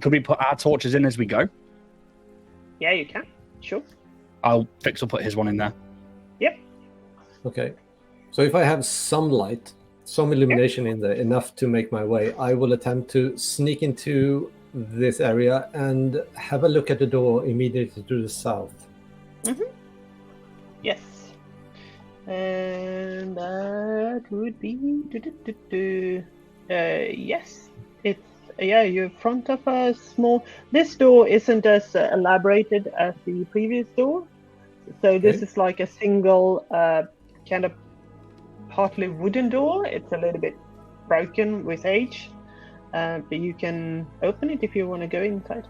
Could we put our torches in as we go? Yeah, you can. Sure. Fix will put his one in there. Okay. So if I have some light, some illumination in there, enough to make my way, I will attempt to sneak into this area and have a look at the door immediately to the south. Yes. And that would be yes. It's you're in front of a small. This door isn't as elaborated as the previous door, so this is like a single kind of partly wooden door. It's a little bit broken with age, but you can open it if you want to go inside.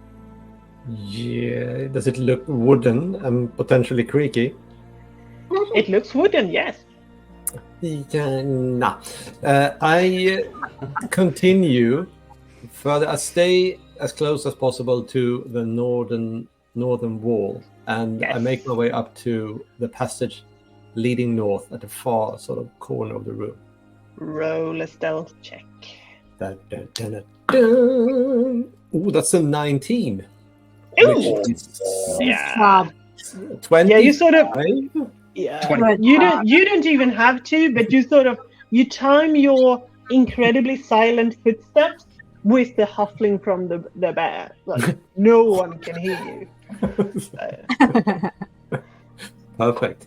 Yeah, does it look wooden and potentially creaky? It looks wooden, yes. Yeah, nah. I continue further. I stay as close as possible to the northern wall, and I make my way up to the passage leading north at the far sort of corner of the room. Roll a stealth check. Dun, dun, dun, dun, dun. Ooh, that's a 19. Ooh! Which is Yeah. 20. Yeah, you sort of. Yeah. 20. You don't even have to, but you time your incredibly silent footsteps with the huffling from the bear. Like no one can hear you. Perfect.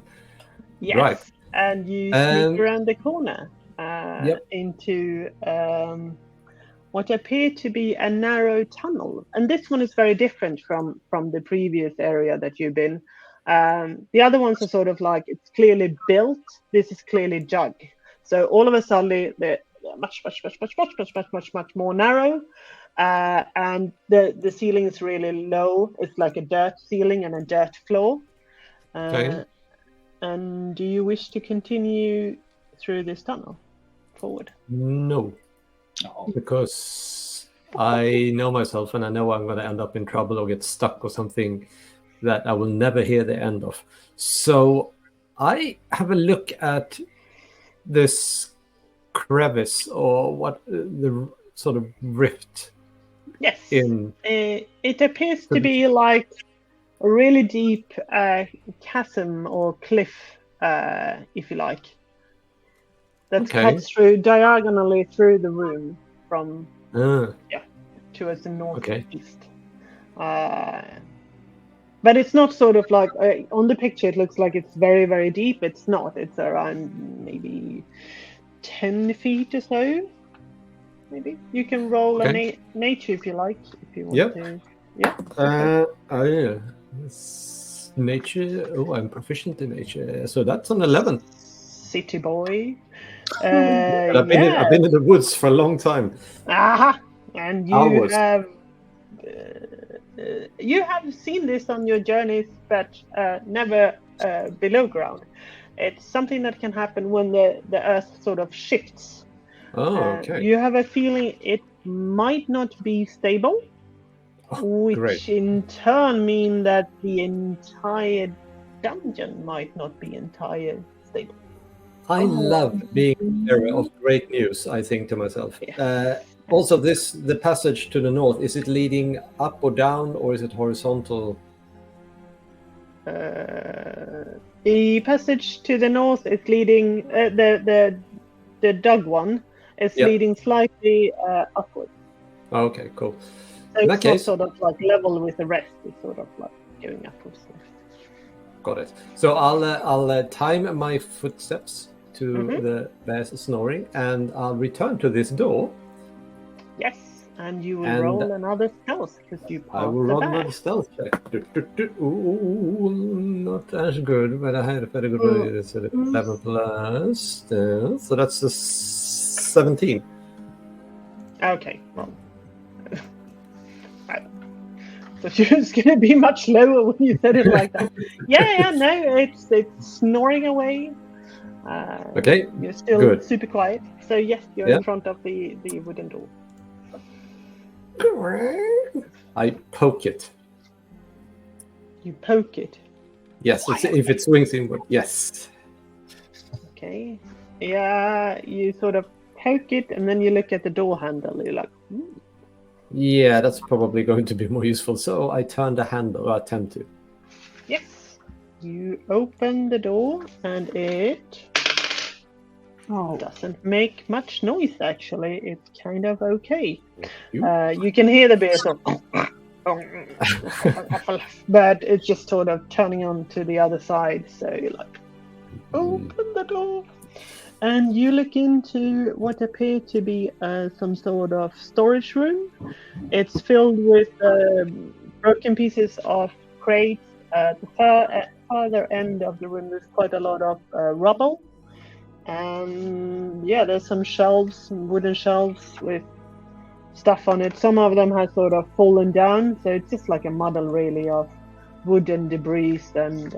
Yes. Right. And you sneak around the corner into what appear to be a narrow tunnel. And this one is very different from the previous area that you've been. The other ones are sort of like it's clearly built. This is clearly dug. So all of a sudden they're much more narrow. And the ceiling is really low. It's like a dirt ceiling and a dirt floor. Okay. And do you wish to continue through this tunnel forward? No. Because I know myself and I know I'm going to end up in trouble or get stuck or something that I will never hear the end of. So I have a look at this crevice or what the sort of rift. Yes. In it appears to be like a really deep chasm or cliff, if you like, that cuts through diagonally through the room from towards the northeast. But it's not sort of like on the picture. It looks like it's very, very deep. It's not. It's around maybe 10 feet or so. Maybe you can roll a nature if you like. If you want to. Yeah. Nature. Oh, I'm proficient in nature. So that's an 11. City boy. I've been in the woods for a long time. Aha! And you have seen this on your journeys, but never below ground. It's something that can happen when the earth sort of shifts. Oh, okay. You have a feeling it might not be stable, which in turn mean that the entire dungeon might not be entirely stable. I love being a bearer of great news, I think to myself. Also, the passage to the north, is it leading up or down, or is it horizontal? The passage to the north is leading, the dug one is leading slightly upwards. Okay, cool. So it's not sort of like level with the rest, it's sort of like going upwards. Got it. So I'll time my footsteps to the bear's snoring, and I'll return to this door. Yes, and you will roll another stealth because you passed I will roll another stealth check. Ooh, not as good, but I had a very good roll. It's 11 plus stealth, so that's a 17. Okay, well. So it's going to be much lower when you said it like that. Yeah, no, it's snoring away. Okay, You're still good. super quiet. So yes, you're Yeah. in front of the wooden door. I poke it. You poke it. Yes, if it swings inward. Yes. Okay. Yeah, you sort of poke it, and then you look at the door handle. You're like, Yeah, that's probably going to be more useful. So I turn the handle, or attempt to. yes. You open the door, and it doesn't make much noise. Actually, it's kind of okay. You can hear the bear sort of, but it's just sort of turning on to the other side. So you're like, open the door. And you look into what appear to be some sort of storage room. It's filled with broken pieces of crates. At the farther end of the room, there's quite a lot of rubble. And yeah, there's some shelves, some wooden shelves with stuff on it. Some of them have sort of fallen down, so it's just like a muddle, really, of wooden debris and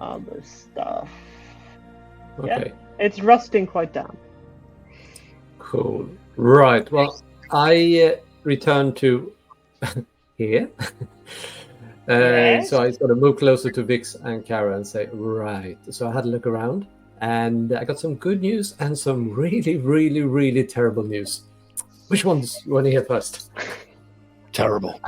other stuff. Okay. Yeah, it's rusting quite down. Cool. Right. Well, I return to here. Yes. So I sort of move closer to Vix and Kara and say, right. So I had a look around, and I got some good news and some really, really, really terrible news. Which ones you want to hear first? Terrible.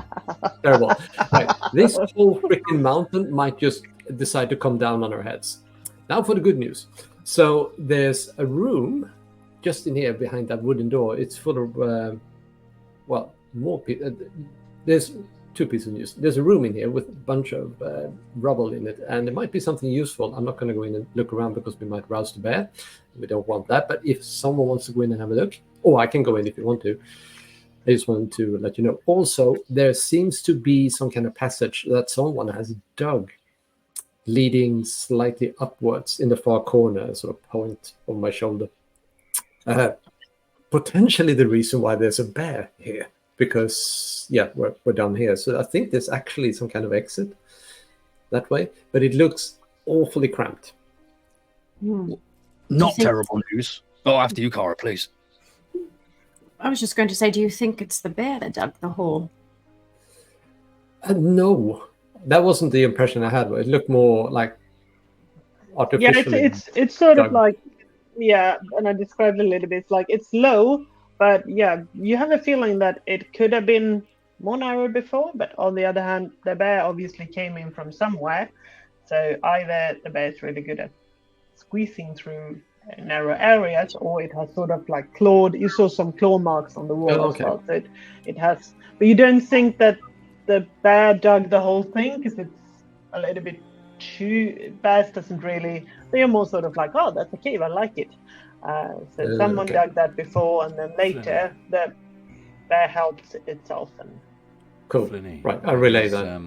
Terrible. Right. This whole freaking mountain might just decide to come down on our heads. Now for the good news. So there's a room just in here behind that wooden door. It's full of, more people. There's two pieces of news. There's a room in here with a bunch of rubble in it, and it might be something useful. I'm not going to go in and look around because we might rouse the bear. We don't want that. But if someone wants to go in and have a look, I can go in if you want to. I just wanted to let you know. Also, there seems to be some kind of passage that someone has dug, leading slightly upwards in the far corner, sort of point on my shoulder. Potentially the reason why there's a bear here, because we're down here. So I think there's actually some kind of exit that way, but it looks awfully cramped. Not terrible news. Oh, after you, Cara, please. I was just going to say, do you think it's the bear that dug the hole? No, that wasn't the impression I had. It looked more like artificially. Yeah, it's sort dug. of like, and I described it a little bit. It's like it's low, but yeah, you have a feeling that it could have been more narrow before. But on the other hand, the bear obviously came in from somewhere. So either the bear is really good at squeezing through narrow areas, or it has sort of like clawed. You saw some claw marks on the wall as well. So it has. But you don't think that the bear dug the whole thing, because it's a little bit too. Bears doesn't really. They are more sort of like, oh, that's a cave. I like it. So someone dug that before, and then later the bear helped itself. And cool. Flinny, right, I relay that.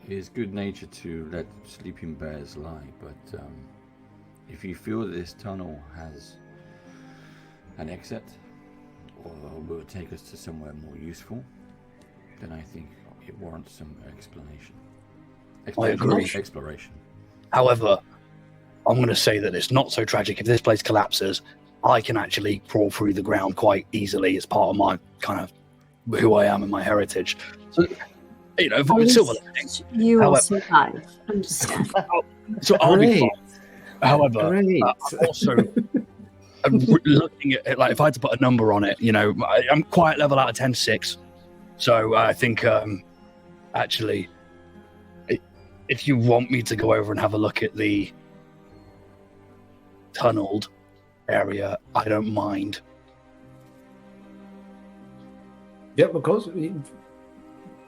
It is good nature to let sleeping bears lie, but if you feel that this tunnel has an exit or will take us to somewhere more useful, then I think it warrants some explanation. I agree. Exploration. However, I'm going to say that it's not so tragic. If this place collapses, I can actually crawl through the ground quite easily as part of my kind of who I am and my heritage. So, if I'm silver lining, you will survive. Understand? So I'll be fine. However, I'm also looking at it, like if I had to put a number on it, I'm quiet level out of 10 to 6. So I think actually, if you want me to go over and have a look at the tunneled area, I don't mind. Yeah, because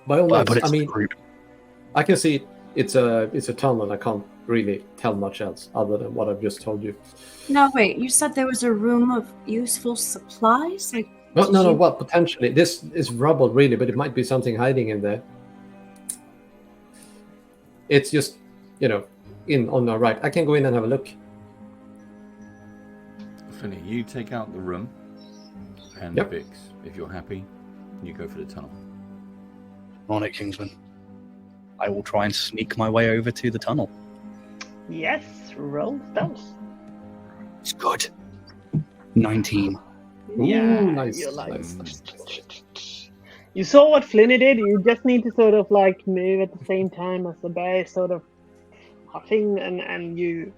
by all means, I mean, I can see it's a tunnel. I can't really tell much else other than what I've just told you. No, wait. You said there was a room of useful supplies. No. Well, potentially this is rubble, really, but it might be something hiding in there. It's just, in on the right. I can go in and have a look. Finny, you take out the room and Yep. Vix, if you're happy. You go for the tunnel. On it, Kingsman. I will try and sneak my way over to the tunnel. Yes, roll stealth. It's good. 19. Yeah, nice. you're like, nice. you saw what Flinny did. You just need to sort of like move at the same time as the bear is sort of huffing, and you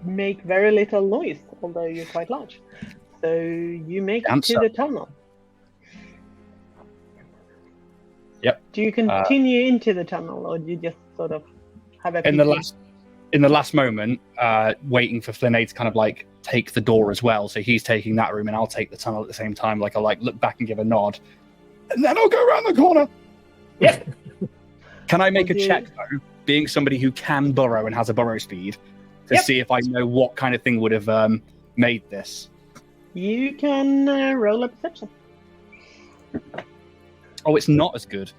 make very little noise, although you're quite large. So you make it to the tunnel. Yep. Do you continue into the tunnel, or do you just sort of have a in the last moment, waiting for Flinay to kind of like take the door as well. So he's taking that room, and I'll take the tunnel at the same time. Like I'll like look back and give a nod, and then I'll go around the corner. Yeah. Can I make a check though, being somebody who can burrow and has a burrow speed, to see if I know what kind of thing would have made this? You can roll a perception. Oh, it's not as good.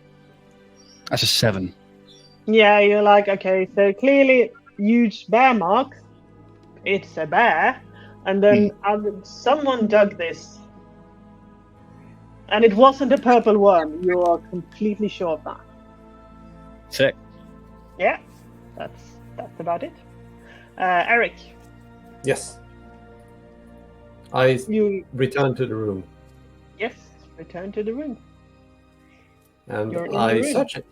That's a 7. Yeah, you're like, okay, so clearly huge bear marks. It's a bear. And then someone dug this. And it wasn't a purple worm. You are completely sure of that. Sick. Yeah, that's about it. Eric. Yes. I You return to the room Yes, return to the room. and You're in the I room. search it.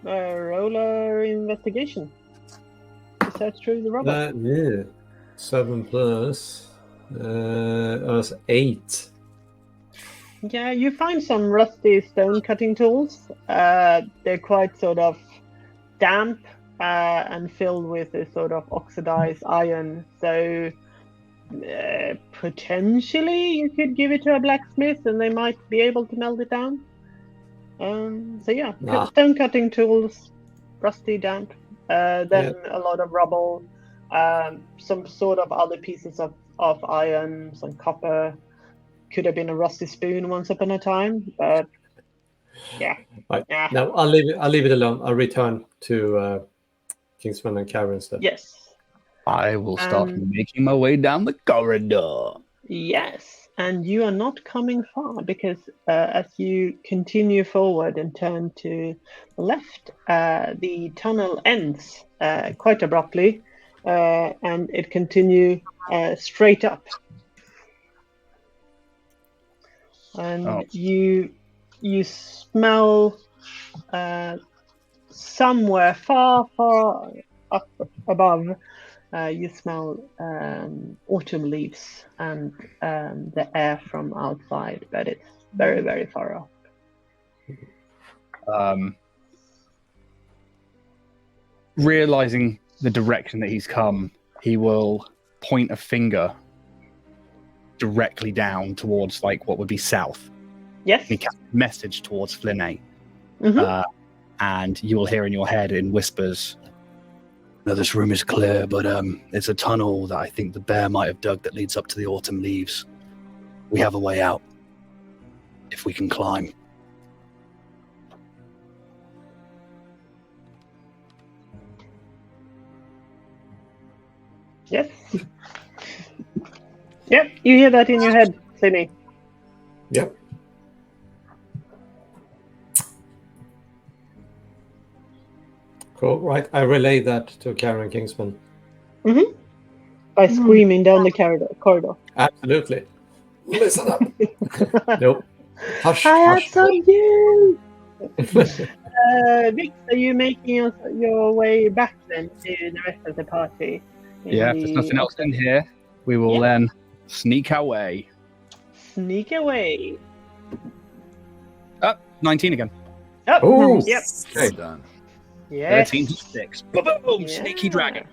Roll a investigation. To search through the rubble. Yeah. 7 plus was 8. Yeah, you find some rusty stone cutting tools. They're quite sort of damp and filled with a sort of oxidized iron. So potentially you could give it to a blacksmith and they might be able to melt it down. Stone cutting tools, rusty, damp. Then a lot of rubble, some sort of other pieces of iron, some copper. Could have been a rusty spoon once upon a time, but yeah. Right. Yeah. Now I'll leave it alone. I'll return to Kingsman and Karen instead. Yes. I will start making my way down the corridor. Yes, and you are not coming far because as you continue forward and turn to the left, the tunnel ends quite abruptly, and it continues straight up. And you smell somewhere far up above. You smell autumn leaves and the air from outside, but it's very, very far off. Realizing the direction that he's come, he will point a finger directly down towards like what would be south. Yes. He casts a message towards Flinay. Mhm. And you will hear in your head in whispers, "No, this room is clear, but it's a tunnel that I think the bear might have dug that leads up to the autumn leaves. We have a way out, if we can climb." Yes. Yep, you hear that in your head, Sydney. Yep. Cool. Right. I relay that to Karen Kingsman. Mm-hmm. By screaming down the corridor. Absolutely. Listen up. Nope. Hush. I have Hush. some you. Vix, are you making your way back then to the rest of the party? Yeah, if there's nothing else in here, we will then sneak our way. Sneak away. 19 again. Oh, Yep. Okay. Done. Yes. 13 to 6. Boom! Sneaky dragon.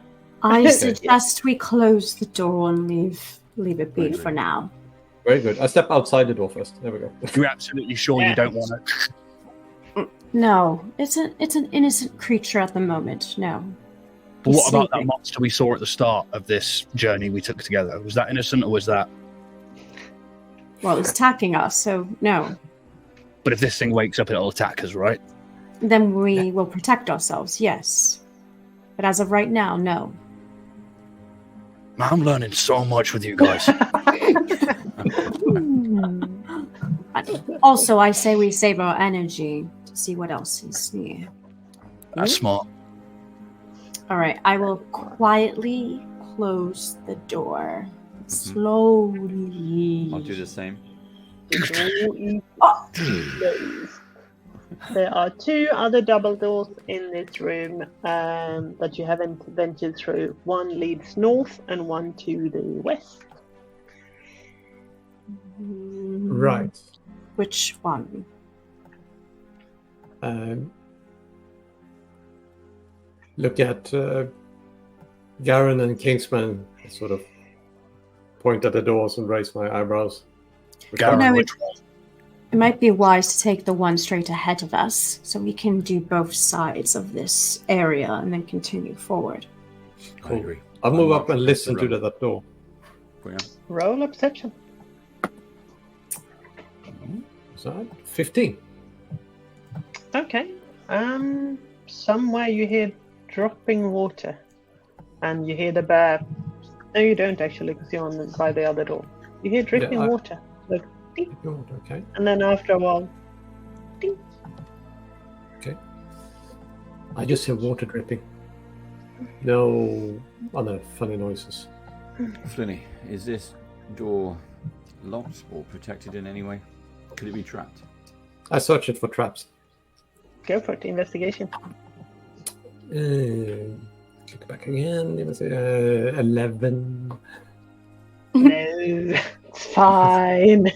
I suggest we close the door and leave it be for now. Very good. I step outside the door first. There we go. You're absolutely sure you don't want to. No, it's an innocent creature at the moment. No. But He's what about that sleeping. monster we saw at the start of this journey we took together? Was that innocent or was that? Well, it's attacking us, so no. But if this thing wakes up, it'll attack us, right? Then we will protect ourselves, yes. But as of right now, no. I'm learning so much with you guys. Also, I say we save our energy to see what else is near. That's smart. All right, I will quietly close the door. Slowly. I'll do the same. The door is closed. There are 2 other double doors in this room that you haven't ventured through. One leads north and one to the west. Right. Which one? Look at Garen and Kingsman. Sort of point at the doors and raise my eyebrows. Garen, No, which one? It might be wise to take the one straight ahead of us so we can do both sides of this area and then continue forward. I agree. I'll move Mark up and listen to the that door. Yeah. Roll a perception. So 15. Okay. Somewhere you hear dropping water, and you hear the bear. No, you don't actually, because you're by the other door. You hear dripping water, like ding, Okay. and then after a while, ding. Okay. I just hear water dripping. No other funny noises. Flinny, is this door locked or protected in any way? Could it be trapped? I search it for traps. Go for it. Investigation. Click back again. 11. No, it's fine.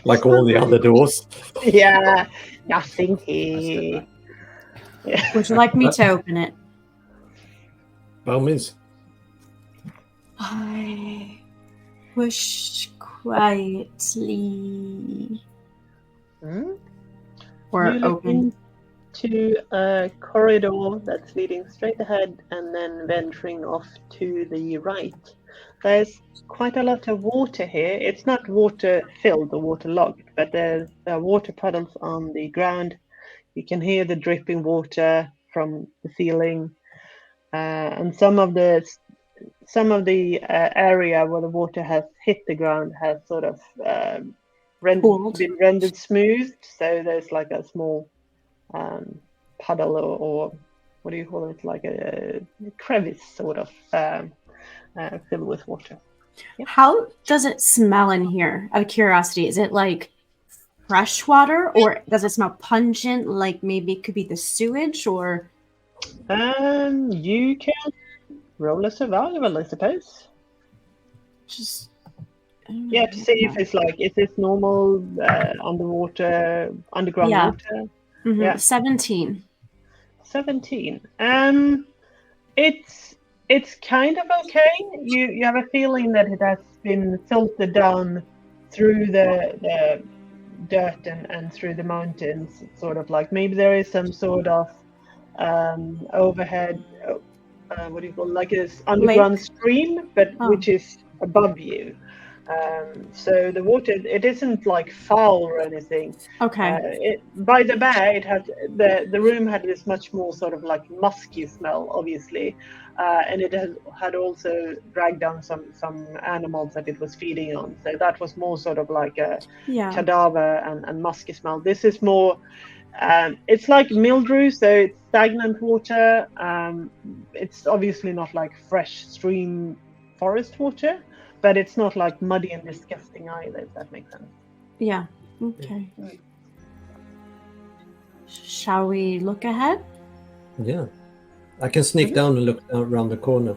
Like all the other doors. Yeah, nothing here. Yeah. Would you like me to open it? By all means. I push quietly. Or You look open. into a corridor that's leading straight ahead and then venturing off to the right. There's quite a lot of water here. It's not water filled or waterlogged, but there are water puddles on the ground. You can hear the dripping water from the ceiling, and some of the area where the water has hit the ground has sort of been rendered smooth. So there's like a small puddle or what do you call it? Like a crevice sort of filled with water. Yep. How does it smell in here? Out of curiosity, is it like fresh water, or does it smell pungent? Like maybe it could be the sewage, or you can roll a survival, I suppose. just Yeah, to see if it's like, is this normal underground Yeah. water? Mhm. Yeah. 17. 17. It's kind of okay. You have a feeling that it has been filtered down through the dirt and through the mountains. Sort of like maybe there is some sort of overhead. What do you call it? Like this underground stream, but which is above you. So the water, it isn't like foul or anything. Okay. By the bear, it had the room had this much more sort of like musky smell, obviously, and it had also dragged down some animals that it was feeding on. So that was more sort of like a cadaver and musky smell. This is more. It's like mildew, so it's stagnant water. It's obviously not like fresh stream forest water, but it's not like muddy and disgusting either, if that makes sense. Yeah. Okay. Shall we look ahead? Yeah. I can sneak down and look around the corner.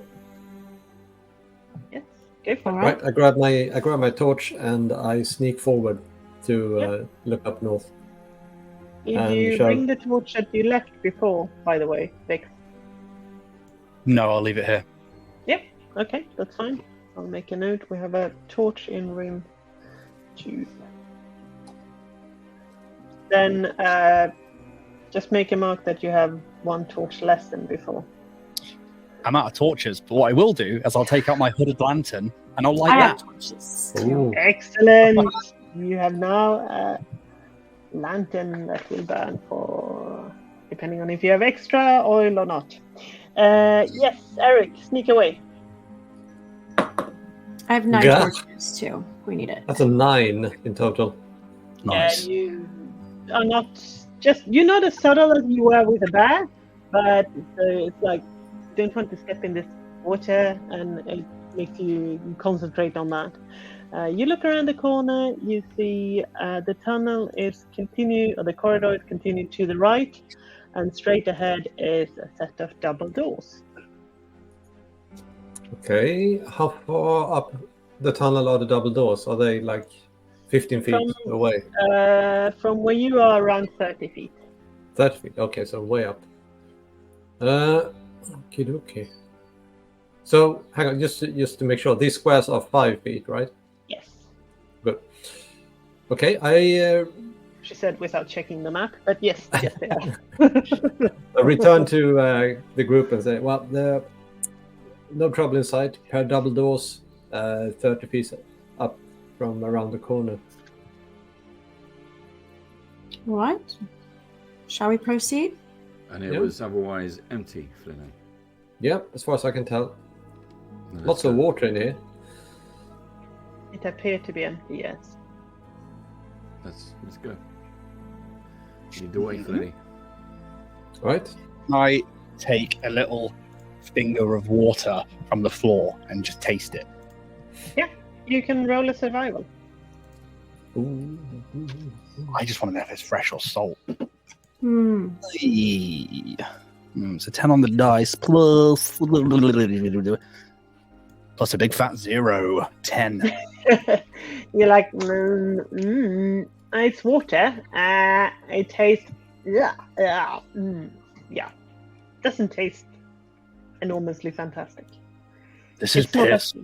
Yes, go for it. All right. I grab my torch and I sneak forward to look up north. Did you bring the torch that you left before, by the way, Vix? No, I'll leave it here. Yep. Okay, that's fine. I'll make a note. We have a torch in room 2. Then just make a mark that you have 1 torch less than before. I'm out of torches, but what I will do is I'll take out my hooded lantern and I'll light I have that. torches. Ooh. Excellent. You have now a lantern that will burn for, depending on if you have extra oil or not. Yes, Eric, sneak away. I have 9 Yeah. torches too. We need it. That's a 9 in total. Nice. Yeah, you are not you're not as subtle as you were with the bear, but it's like you don't want to step in this water, and it makes you concentrate on that. You look around the corner, you see the tunnel is the corridor is continued to the right, and straight ahead is a set of double doors. Okay, how far up the tunnel are the double doors? Are they like 15 feet away? From where you are, around 30 feet. 30 feet, okay, so way up. Okay. So, hang on, just to make sure, these squares are 5 feet, right? Yes. Good. Okay, She said without checking the map, but yes, they are. I return to the group and say, well, no trouble in sight. Per double doors, 30 feet up from around the corner. All right. Shall we proceed? And it was otherwise empty, Flinny. Yeah, as far as I can tell. No, Lots of water in here. It appeared to be empty, yes. Let's go. Lead the way, Flinny. Right? I take a little finger of water from the floor and just taste it. Yeah, you can roll a survival. Ooh. I just want to know if it's fresh or salt. Hmm. So 10 on the dice plus a big fat 0. 10. You're like, it's water. It tastes, yeah. Doesn't taste enormously fantastic. This is It's not piss.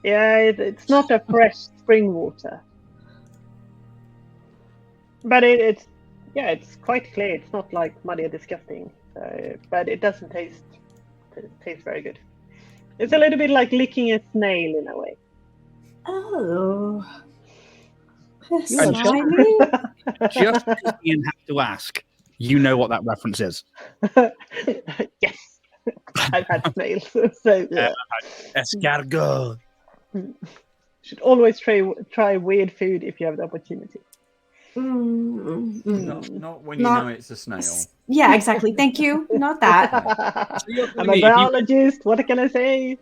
it's not a fresh spring water, but it's quite clear. It's not like muddy or disgusting, but it doesn't taste very good. It's a little bit like licking a snail in a way. Oh. And Slimy? Just because Ian have to ask, you know what that reference is. Yes, I've had snails, so yeah. Escargot. Should always try weird food if you have the opportunity. Not when you Not- know it's a snail. Yeah, exactly. Thank you. Not that. I'm a biologist. What can I say?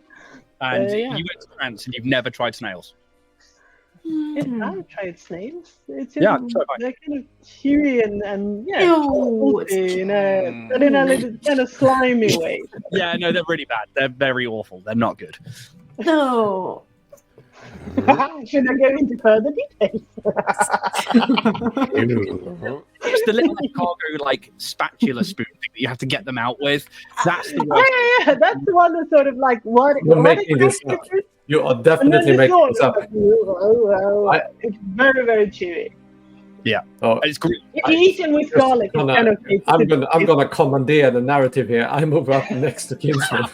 And Yeah. you went to France and you've never tried snails. I've tried snails. It's Yeah, so have I. they're kind of chewy and Ew, it's salty, but in a little kind of slimy way. Yeah, no, they're really bad. They're very awful. They're not good. No. Should I go into further details? Just the little cargo spatula spoon thing that you have to get them out with. That's the Oh, worst. yeah, that's the one that's sort of like what? You're what making this exactly up. is it? You are And then definitely the making salt this up. It's very, very chewy. Oh, It's great. If you eat them with garlic, it's kind of. I'm gonna commandeer the narrative here. I move up next to Kinsman.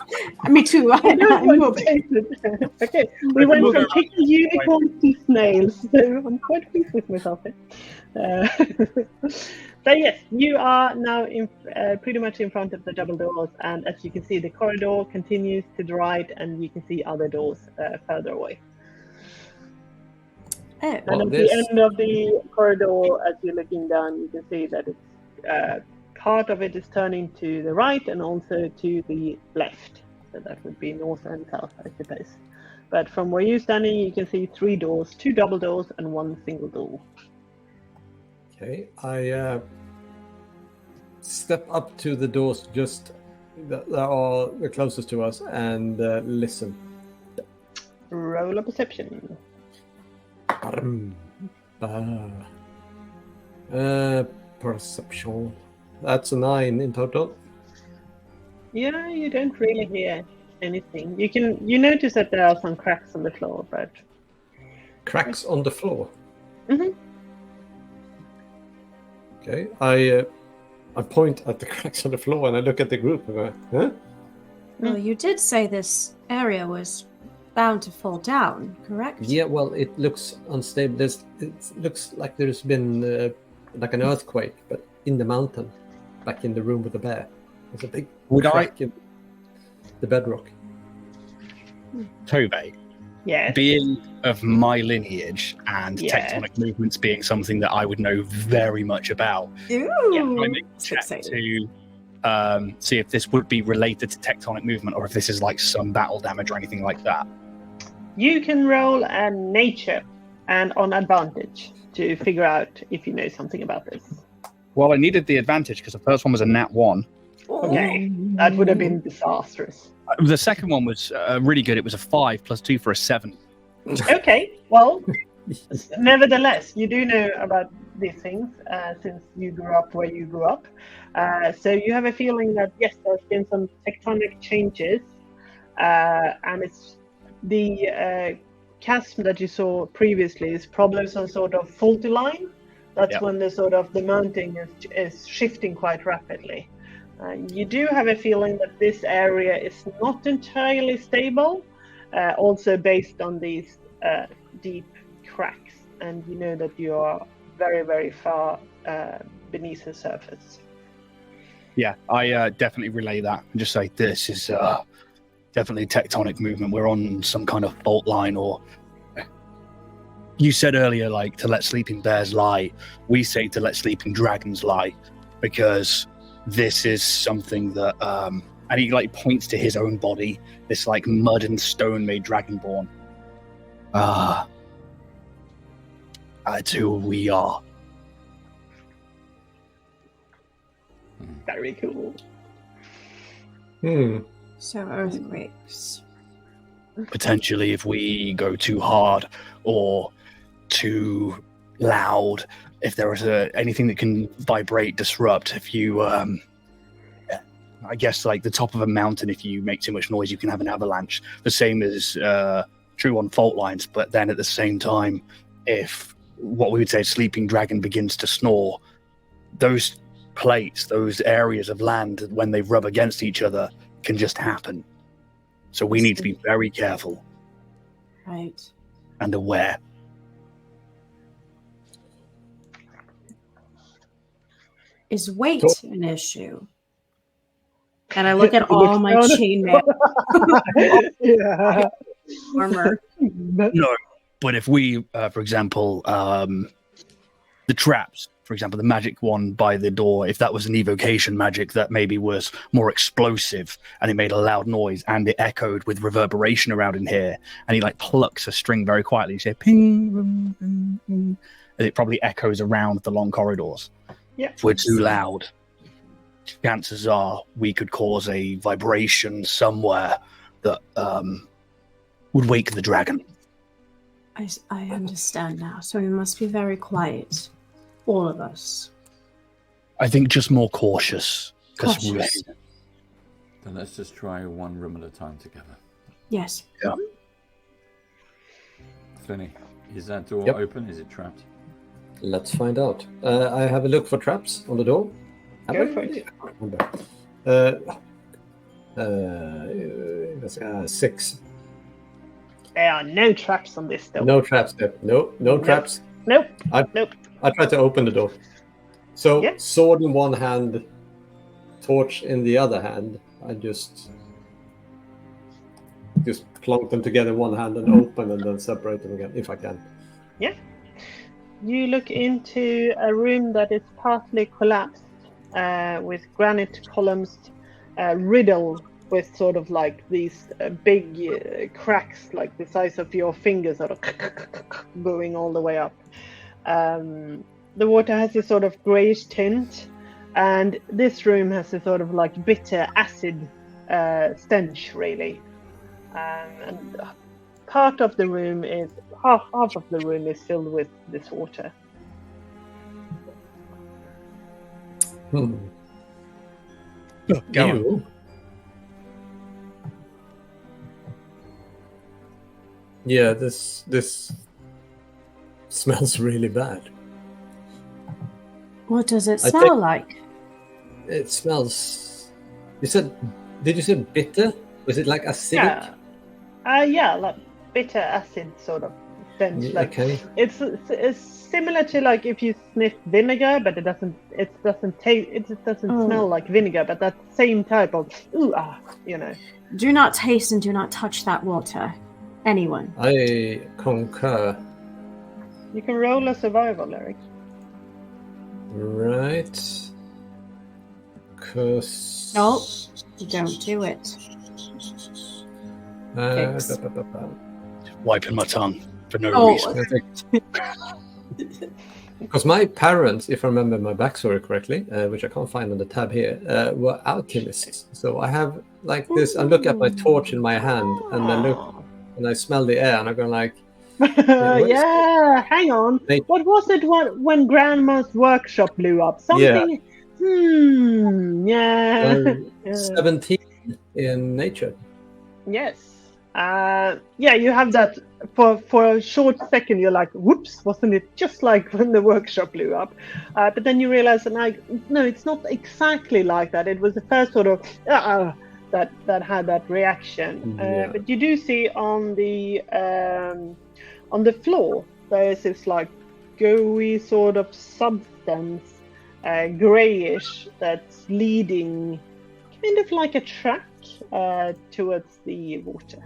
Me too. I don't I'm want to moving. taste it. Okay, we went from picking unicorns to snails, so I'm quite pleased with myself here. So yes, you are now pretty much in front of the double doors, and as you can see, the corridor continues to the right, and you can see other doors further away. Oh. And Well, at this- the end of the corridor, as you're looking down, you can see that it's part of it is turning to the right and also to the left. So that would be north and south, I suppose. But from where you're standing, you can see 3 doors, 2 double doors and 1 single door. Okay, I step up to the doors just that are the closest to us and listen. Roll a perception. Perception. That's a 9 in total. Yeah, you don't really hear anything. You notice that there are some cracks on the floor, but Cracks on the floor. Mhm. Okay, I point at the cracks on the floor and I look at the group and go, huh? Well, you did say this area was bound to fall down, correct? Yeah, well, it looks unstable. It looks like there's been like an earthquake, but in the mountain, like in the room with the bear. There's a big Would I- crack in the bedrock. Tove, Yes. being of my lineage and Yes. tectonic movements being something that I would know very much about, Ooh, I make a so check excited. to see if this would be related to tectonic movement or if this is like some battle damage or anything like that. You can roll a nature and on advantage to figure out if you know something about this. Well, I needed the advantage because the first one was a nat 1. Okay, that would have been disastrous. The second one was really good. It was a 5 plus 2 for a 7. Okay, well, nevertheless, you do know about these things since you grew up where you grew up. So you have a feeling that, yes, there's been some tectonic changes, and it's the chasm that you saw previously is probably some sort of faulty line. That's Yep. when the mountain is shifting quite rapidly. You do have a feeling that this area is not entirely stable, also based on these deep cracks, and you know that you are very, very far beneath the surface. Yeah, I definitely relay that and just say this is definitely tectonic movement. We're on some kind of fault line, or you said earlier, like to let sleeping bears lie. We say to let sleeping dragons lie, because this is something that, and he like points to his own body, this like mud and stone made dragonborn. That's who we are. Very cool. So earthquakes. Potentially, if we go too hard or too loud, if there is anything that can vibrate, disrupt, if you I guess like the top of a mountain, if you make too much noise you can have an avalanche. The same is true on fault lines, but then at the same time, if what we would say a sleeping dragon begins to snore, those plates, those areas of land, when they rub against each other, can just happen. So we need to be very careful Right. and aware. Is weight an issue? And I look at all my down. chainmail Yeah. armor. No, but if we, for example, the traps, for example, the magic one by the door, if that was an evocation magic that maybe was more explosive and it made a loud noise and it echoed with reverberation around in here, and he like plucks a string very quietly, you say ping, boom, boom, boom, and it probably echoes around the long corridors. Yeah. If we're too loud, chances are we could cause a vibration somewhere that would wake the dragon. I understand now. So we must be very quiet. All of us. I think just more cautious. Cautious. Then let's just try one room at a time together. Yes. Yeah. Flinny, is that door Yep. open? Is it trapped? Let's find out. I have a look for traps on the door. Go for it. That's 6. There are no traps on this door. No traps there. No traps. Nope. I tried to open the door. So Yeah. sword in one hand, torch in the other hand. I just plonk them together in one hand and open and then separate them again if I can. You look into a room that is partly collapsed, with granite columns riddled with sort of like these big cracks, like the size of your fingers, sort of going all the way up. The water has a sort of greyish tint, and this room has a sort of like bitter acid stench, really. And part of the room is half of the room is filled with this water. Go on. Ew. Yeah, this smells really bad. What does it I smell think- like? It smells. Did you say bitter? Was it like acidic? Yeah, like bitter acid sort of stench. Like Okay. it's similar to like if you sniff vinegar, but it doesn't taste. It just doesn't smell like vinegar, but that same type of you know. Do not taste and do not touch that water. Anyone? I concur. You can roll a survival, Eric. Right. Cause... Nope. Don't do it. Fix. Wiping my tongue for no Oh, reason. Because my parents, if I remember my backstory correctly, which I can't find on the tab here, were alchemists. So I have like this. I look at my torch in my hand, and I look and I smell the air, and I go like, Yeah, hang on. Nature. What was it when Grandma's workshop blew up? Something. Yeah. Yeah. 17 in nature. Yes. Yeah, you have that for a short second. You're like, "Whoops!" Wasn't it just like when the workshop blew up? But then you realize that, like, no, it's not exactly like that. It was the first sort of that had that reaction. Yeah. But you do see on the floor there is this like gooey sort of substance, grayish, that's leading kind of like a track towards the water.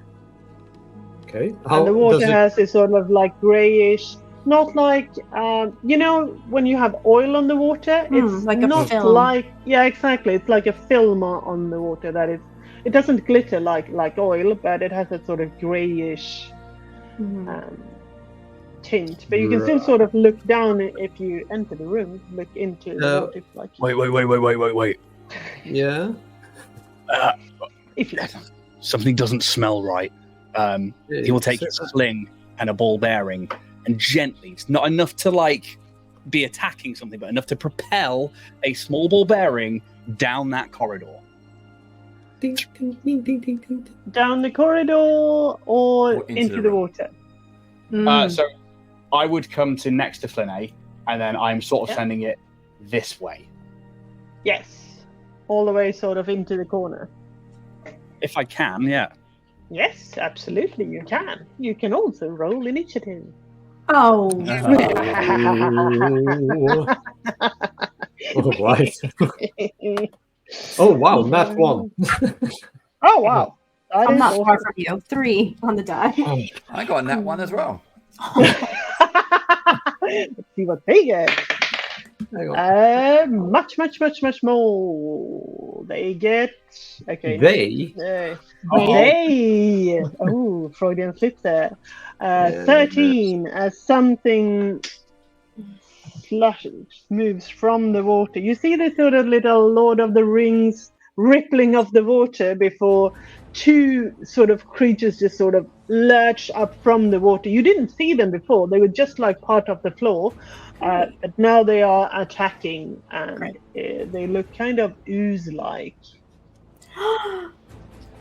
Okay. And the water has this sort of like grayish, not like when you have oil on the water, it's like a not film. like, yeah, exactly. It's like a film on the water that it doesn't glitter like oil, but it has a sort of grayish tint. But you can still sort of look down if you enter the room, look into the water. Like, Wait. Yeah. if you Something doesn't smell right. He will take his sling and a ball bearing and gently, it's not enough to like be attacking something, but enough to propel a small ball bearing down that corridor. Ding, ding, ding, ding, ding, ding. down the corridor or into the room. water. So I would come to next to Flinay, and then I'm sort of sending it this way. Yes, all the way sort of into the corner. If I can, yeah. Yes, absolutely, you can. You can also roll initiative. Oh. Oh, right. Oh, wow, nat 1. Oh, wow. That I'm is not far awesome. from you. 3 on the die. I got that one as well. Let's see what they get. Hang on. Much more. They get okay. They? They. Oh, Freudian slip there. 13 as something moves from the water. You see the sort of little Lord of the Rings rippling of the water before two sort of creatures just sort of lurch up from the water. You didn't see them before. They were just like part of the floor. But now they are attacking, and they look kind of ooze-like.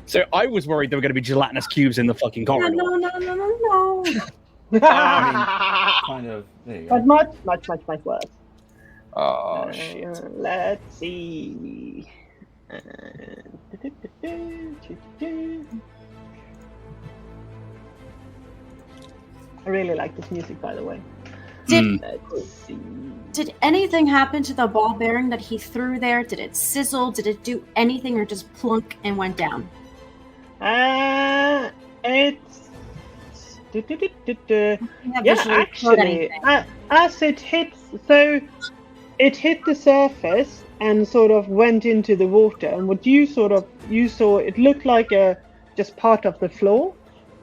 So I was worried there were going to be gelatinous cubes in the fucking corridor. No. Kind of. There you go. But much worse. Oh, shit. Let's see. I really like this music, by the way. Let's see. Did anything happen to the ball bearing that he threw there? Did it sizzle? Did it do anything, or just plunk and went down? It's Yeah, yeah, actually, as it hits, so it hit the surface and sort of went into the water. And what you saw, it looked like just part of the floor.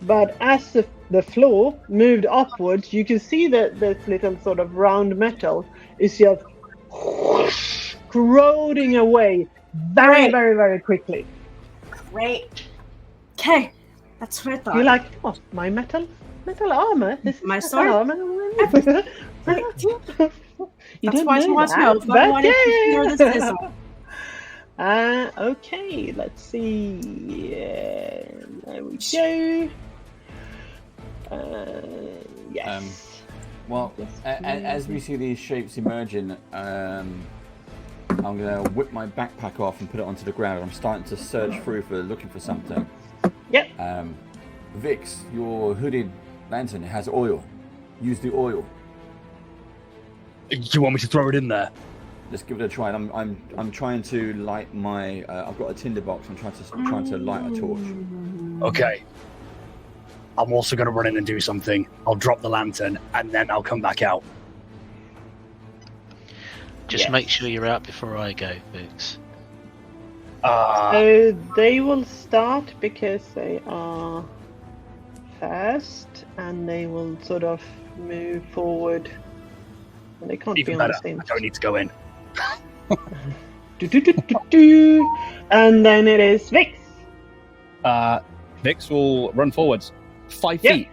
But as the floor moved upwards, you can see that this little sort of round metal is just corroding away very, very, very quickly. Great. Okay, that's what I thought. You're like, oh, my metal armor? This is My metal sword? armor? You That's didn't why she know wants to that, know if I but wanted to hear the sizzle. Okay, let's see. There we go. Yes. Well, as we see these shapes emerging, I'm going to whip my backpack off and put it onto the ground. I'm starting to search through looking for something. Yep. Vix, your hooded lantern has oil. Use the oil. Do you want me to throw it in there? Let's give it a try. I'm trying to light my. I've got a tinder box. I'm trying to light a torch. Okay. I'm also going to run in and do something. I'll drop the lantern, and then I'll come back out. Just make sure you're out before I go, Boots. So they will start because they are fast, and they will sort of move forward. And they can't Even be on better. the same. I don't need to go in. And then it is Vix. Vix will run forwards 5 Yep. feet.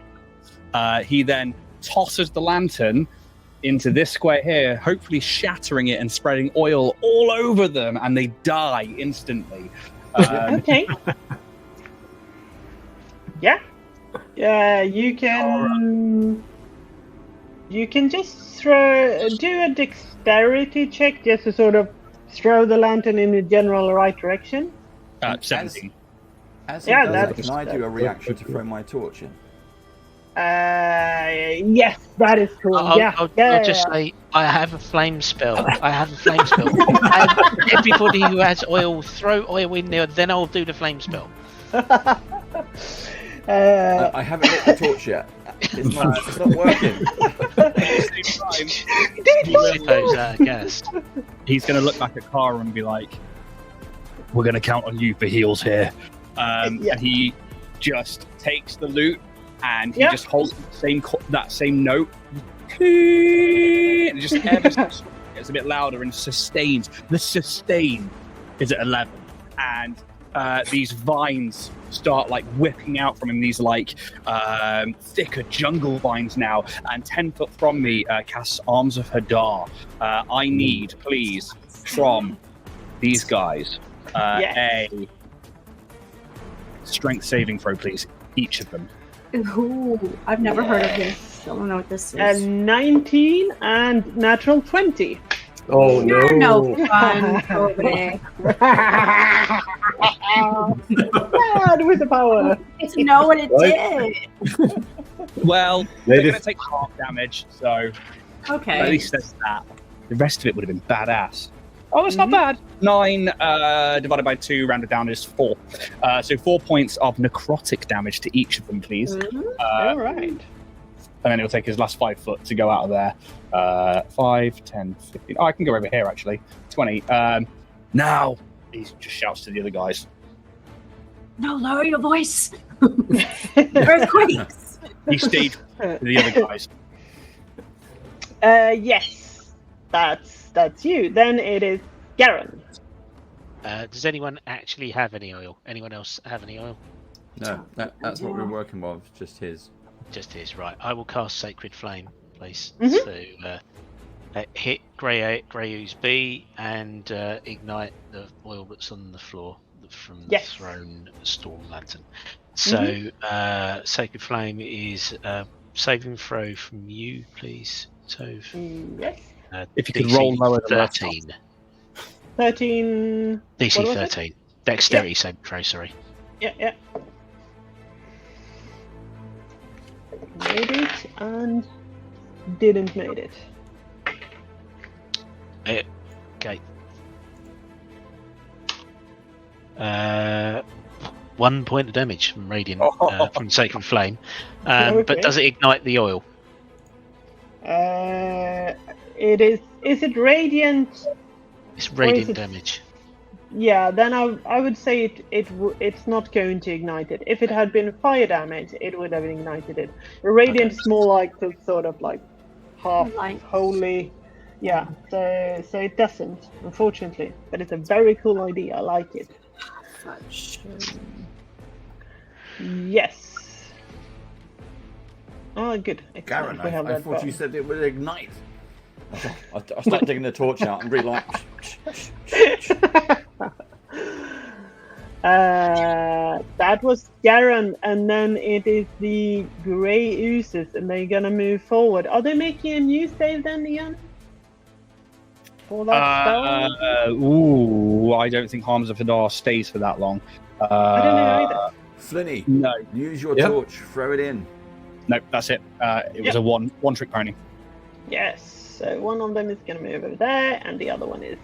He then tosses the lantern into this square here, hopefully shattering it and spreading oil all over them, and they die instantly. Okay. Yeah. Yeah, you can. You can just do a dexterity check just to sort of throw the lantern in the general right direction. 17. As Yeah, he does that's- that, can I do a reaction to throw my torch in? Yes, that is cool. I'll just say I have a flame spell. And everybody who has oil, throw oil in there, then I'll do the flame spell. I haven't lit the torch yet. It's not working. Gas. He's going to look back at Kara and be like, we're going to count on you for heals here. Yeah. And he just takes the loot and he Yeah. just holds that same note. And it just ever so slightly gets a bit louder and sustains. The sustain is at 11. And these vines start like whipping out from him, these like thicker jungle vines now. And 10 foot from me casts Arms of Hadar. I need, please, from these guys, a strength saving throw, please. Each of them. Ooh, I've never heard of this. I don't know what this is. 19 and natural 20. Oh You're no! no fun over there. Bad with the power. Get to know what it did. Well, they're going to take half damage, so Okay. at least there's that. The rest of it would have been badass. Oh, that's not bad. 9 divided by 2, rounded down, is 4. So 4 points of necrotic damage to each of them, please. All right. And then it'll take his last 5 foot to go out of there. 5, 10, 15. Oh, I can go over here, actually. 20. Now, he just shouts to the other guys. No, lower your voice. Earthquakes. He stayed to the other guys. Yes, that's you. Then it is Garen. Does anyone actually have any oil? Anyone else have any oil? No, that's what we're working with. Just his. Just his, right. I will cast Sacred Flame, please. Mhm. So hit Grey Ooze B and ignite the oil that's on the floor from the Yes. thrown storm lantern. So Sacred Flame is saving throw from you, please. Tove. Yes. If you could DC roll lower than that. 13. 13. DC What was it? 13. Dexterity saving throw, sorry. Yeah. Made it and didn't made it. Okay. 1 point of damage from Radiant, from Sacred Flame. Okay. But does it ignite the oil? It is. Is it radiant? It's radiant it- damage. Yeah. Then I would say it's not going to ignite it. If it had been fire damage, it would have ignited it. Radiant is more like the sort of like half Light. holy. Yeah. So it doesn't, unfortunately. But it's a very cool idea. I like it. Yes. Oh, good. Excellent. Garen, We have I that thought you button. said it would ignite. I start digging the torch out and really like. That was Garen, and then it is the Grey Oozes, and they're gonna move forward. Are they making a new save then, Ian? For that spell? Ooh, I don't think Harms of Hadar stays for that long. I don't know either. Flinny, No, use your Yep. torch, throw it in. no, that's it. It was a one trick pony. Yes. So one of them is gonna move over there, and the other one is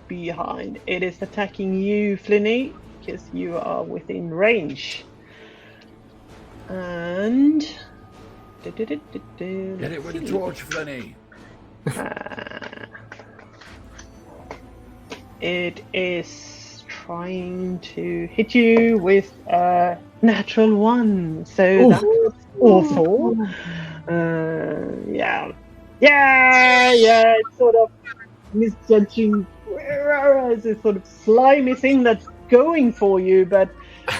behind. It is attacking you, Flinny, because you are within range. And Get it with the torch, Flinny. It is trying to hit you with a natural 1, so that's awful. Yeah. It's sort of misjudging. It's a sort of slimy thing that's going for you, but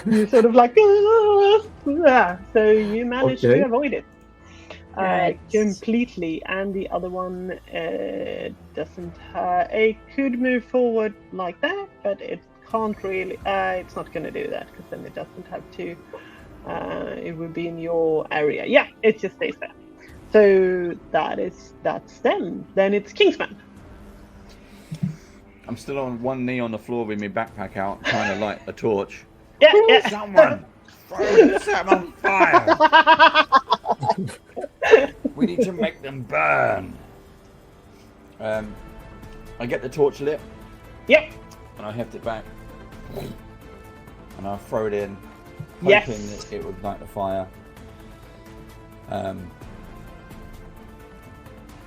you sort of like, so you managed to avoid it completely. And the other one doesn't have. It could move forward like that, but it can't really. It's not going to do that because then it doesn't have to. It would be in your area. Yeah, it just stays there. So that's them. Then it's Kingsman. I'm still on one knee on the floor with my backpack out, trying to light a torch. Yeah. Someone throw this on fire. We need to make them burn. I get the torch lit. Yep. And I heft it back. And I throw it in, Yes. hoping that it would light the fire.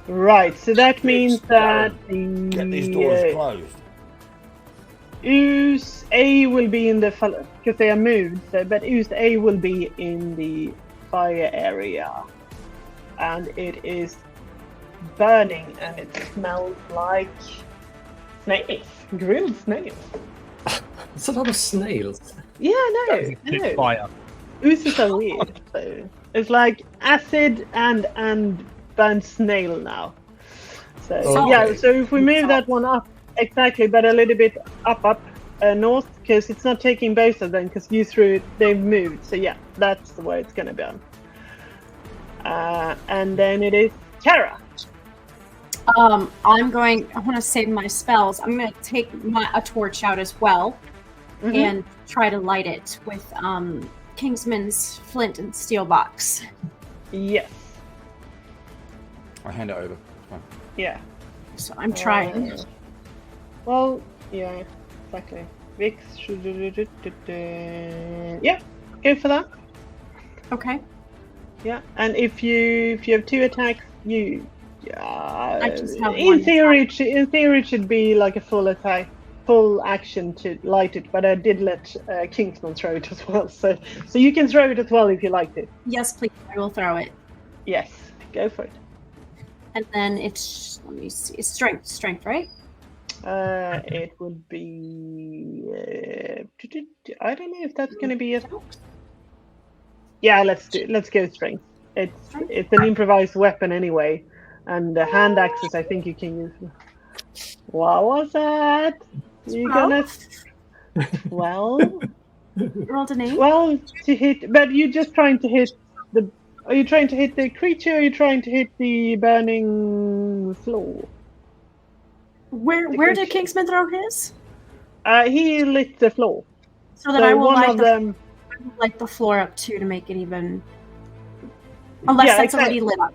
Right, so that means that Get these doors closed. Ooze A will be in the because they are moved. But Ooze A will be in the fire area, and it is burning, and it smells like snails, grilled snails. It's a lot of snails. Yeah, I It's know. fire. Oozes are weird. So it's like acid and burnt snail now. So Okay. so if we move that one up exactly, but a little bit up north, because it's not taking both of them, because you threw it, they've moved. So yeah, that's the way it's gonna be. And then it is Kara. I want to save my spells. I'm going to take a torch out as well and try to light it with Kingsman's flint and steel box. Yes. I hand it over. It's fine. Yeah. So I'm trying. Well, yeah, exactly. Vix. Yeah, go for that. Okay. Yeah, and if you have 2 attacks, you. I just have in one theory, it should be like a full attack, full action to light it. But I did let Kingsman throw it as well, so you can throw it as well if you liked it. Yes, please. I will throw it. Yes, go for it. And then it's, let me see, it's strength, right? It would be. I don't know if that's going to be a. Yeah, let's go strength. It's an improvised weapon anyway, and the hand axes I think you can use. What was that? You gonna? Well, Rolled an 8. well, to hit, but you're just trying to hit the. Are you trying to hit the creature? Or are you trying to hit the burning floor? Where did Kingsman throw his? He lit the floor. So then I will one of them. light the floor up too to make it even. Unless Yeah, that's exactly. already lit up.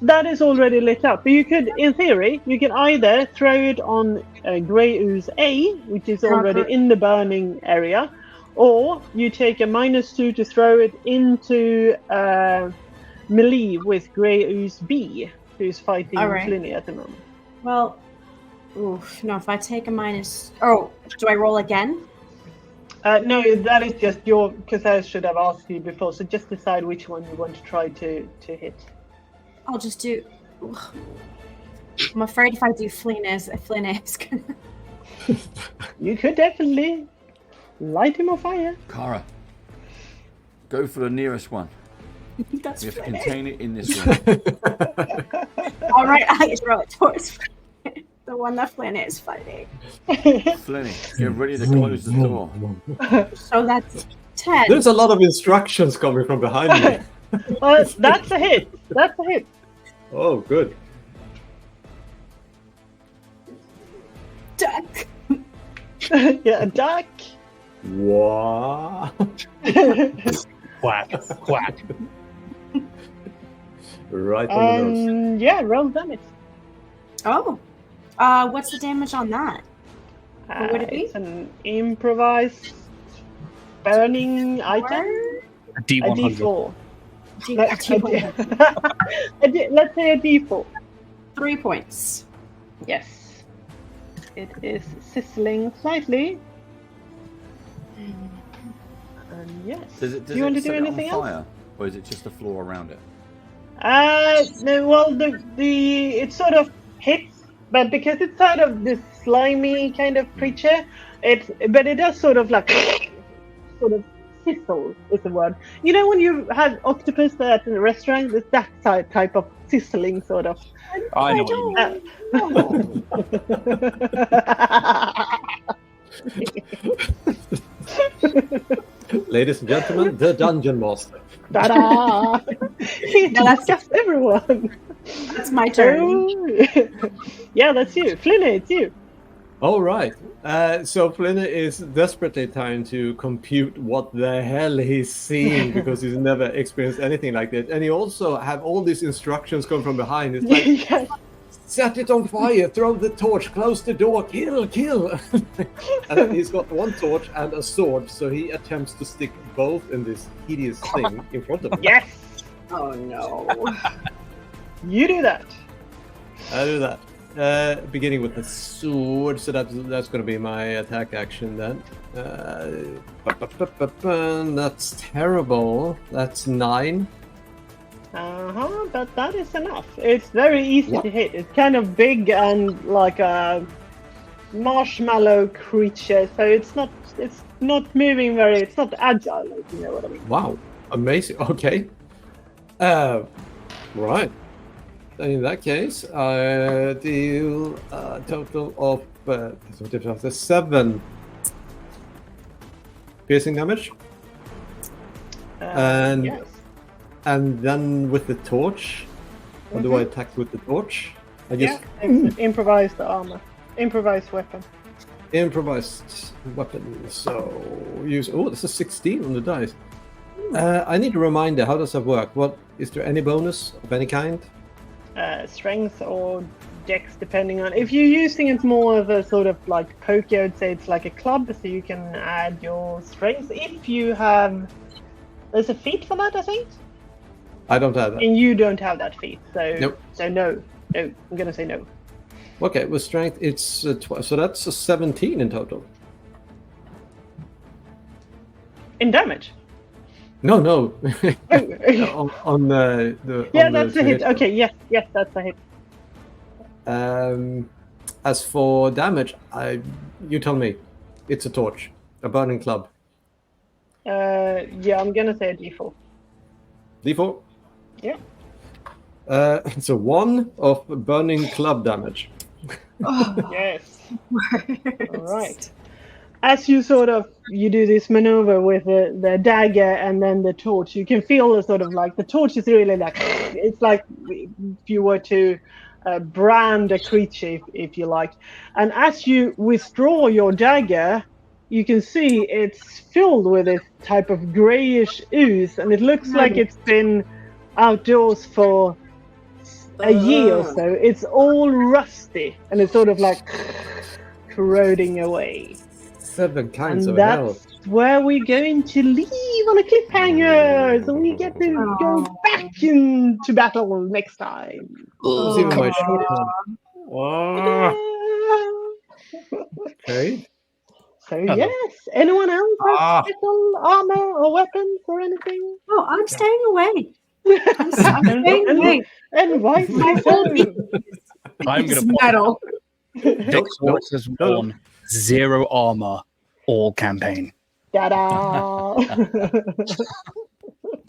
That is already lit up. But you could, in theory, you can either throw it on Grey Ooze A, which is already in the burning area, or you take a -2 to throw it into melee with Grey Ooze B, who's fighting Alright. Flinny at the moment. Well, oof, no, if I take a minus. Oh, do I roll again? No, that is just because I should have asked you before, so just decide which one you want to try to hit. I'll just do. I'm afraid if I do Flynn is gonna. You could definitely light him on fire. Kara, go for the nearest one. That's We have to Flynn. contain it in this room. All right, I throw it towards the one that Flynn is fighting. Flinny, get ready to close the door. So that's 10. There's a lot of instructions coming from behind me. Well, that's a hit. That's a hit. Oh, good. Duck. Yeah, a duck. What? Quack, quack. Right on the nose. Yeah, roll damage. Oh. What's the damage on that? What would it be? It's an improvised burning item. A D100. D4. D- No, let's say a D4. 3 points. Yes. It is sizzling slightly. And yes. Does do you want to do set it on anything else? fire, or is it just the floor around it? No. Well, the it sort of hits, but because it's sort of this slimy kind of creature, but it does sort of like sort of sizzle is the word. You know when you have octopus at a restaurant, it's that type of sizzling sort of. I know what you mean. Ladies and gentlemen, the Dungeon Master. Ta-da! He disgusts everyone. It's my turn. Yeah, that's you. Flinny, it's you. All right. So Flynn is desperately trying to compute what the hell he's seeing because he's never experienced anything like that. And he also have all these instructions come from behind. It's like, Yes. set it on fire, throw the torch, close the door, kill. And he's got one torch and a sword, so he attempts to stick both in this hideous thing in front of him. Yes. Oh no. You do that. I do that. Beginning with the sword, so that's going to be my attack action then. That's terrible. That's 9. But that is enough. It's very easy to hit. It's kind of big and like a marshmallow creature, so it's not moving very. It's not agile, if you know what I mean. Wow, amazing. Okay. Right. In that case, I deal a total of 7 piercing damage. And yes. And then with the torch, how do I attack with the torch? I just it's improvised armor, improvised weapon. improvised weapon. So use. Oh, this is 16 on the dice. I need a reminder. How does that work? What is there any bonus of any kind? Strength or dex, depending on if you're using it more of a sort of like poke. I would say it's like a club, so you can add your strength if you have. There's a feat for that, I think. I don't have that. And you don't have that feat, so Nope. So no, I'm gonna say no. Okay, with strength it's so that's a 17 in total. In damage. No. Oh. on the Yeah, on that's the a hit. hit. Okay, yes, that's a hit. As for damage, you tell me. It's a torch, a burning club. Yeah, I'm gonna say a D4. D4. Yeah. It's a 1 of burning club damage. Yes. All right. As you you do this maneuver with the dagger and then the torch, you can feel the sort of like the torch is really like it's like if you were to brand a creature, if you like. And as you withdraw your dagger, you can see it's filled with this type of grayish ooze, and it looks like it's been outdoors for a year or so. It's all rusty, and it's sort of like corroding away. 7 kinds And of hell. that's where we're going to leave on a cliffhanger, so we get to go back into battle next time. It's even my short one. Okay. So yes, anyone else have special armor or weapons or anything? Oh, I'm staying away. I'm staying away. And why so? I'm It's going to metal. Dick Swartz has worn 0 armor all campaign. Ta-da!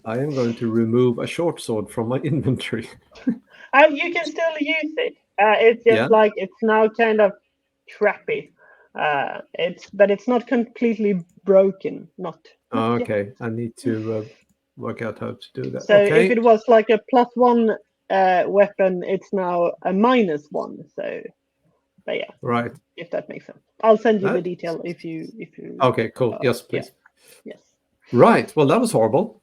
I am going to remove a short sword from my inventory. You can still use it. It's just like it's now kind of crappy. But it's not completely broken. Not. Okay, I need to work out how to do that. So Okay. if it was like a +1 weapon, it's now a -1. So, but yeah, Right. if that makes sense, I'll send you the That- detail if you. Okay, cool. Yes, please. Yes. Right. Well, that was horrible.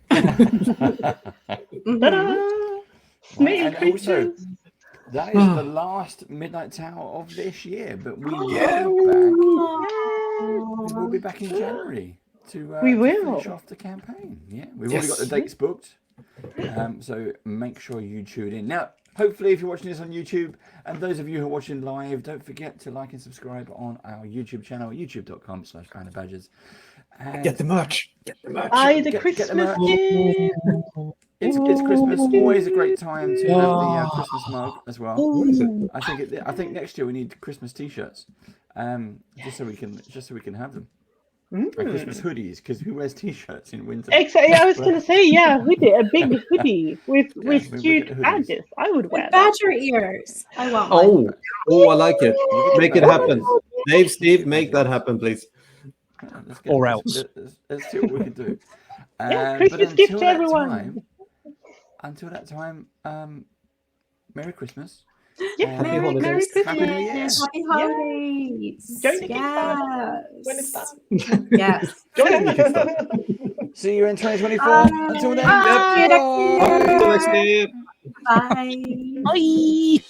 Ta-da! Snail And also, creatures. that is the last Midnight Tower of this year, but we will be back. We will be back in January. to We to will. finish off the campaign. Yeah, we've already got the dates booked. So make sure you tune in. Now, hopefully, if you're watching this on YouTube, and those of you who are watching live, don't forget to like and subscribe on our YouTube channel, youtube.com/bandofbadgers. Get the merch. Get the merch. The Get Christmas the merch. gift. It's Christmas. Always a great time to have the Christmas mug as well. What is it? I think next year we need Christmas T-shirts, just so we can have them. And Christmas hoodies, because who wears T-shirts in winter? Exactly. I was going to say, hoodie, a big hoodie with we cute get hoodies. badges. I would wear that. Badger ears. I want one. Oh, I like it. Make it happen. Dave, Steve, make that happen, please. Or else. Let's see what we can do. Christmas but gift until to that everyone. Until that time, Merry Christmas. Yeah, Happy Merry holidays. Christmas. Happy New Year. Happy holidays. Join the Kickstarter when it's Yes. done. Yes. Join the Kickstarter. See you in 2024. Until then, Bye. Till next year. Bye. Bye.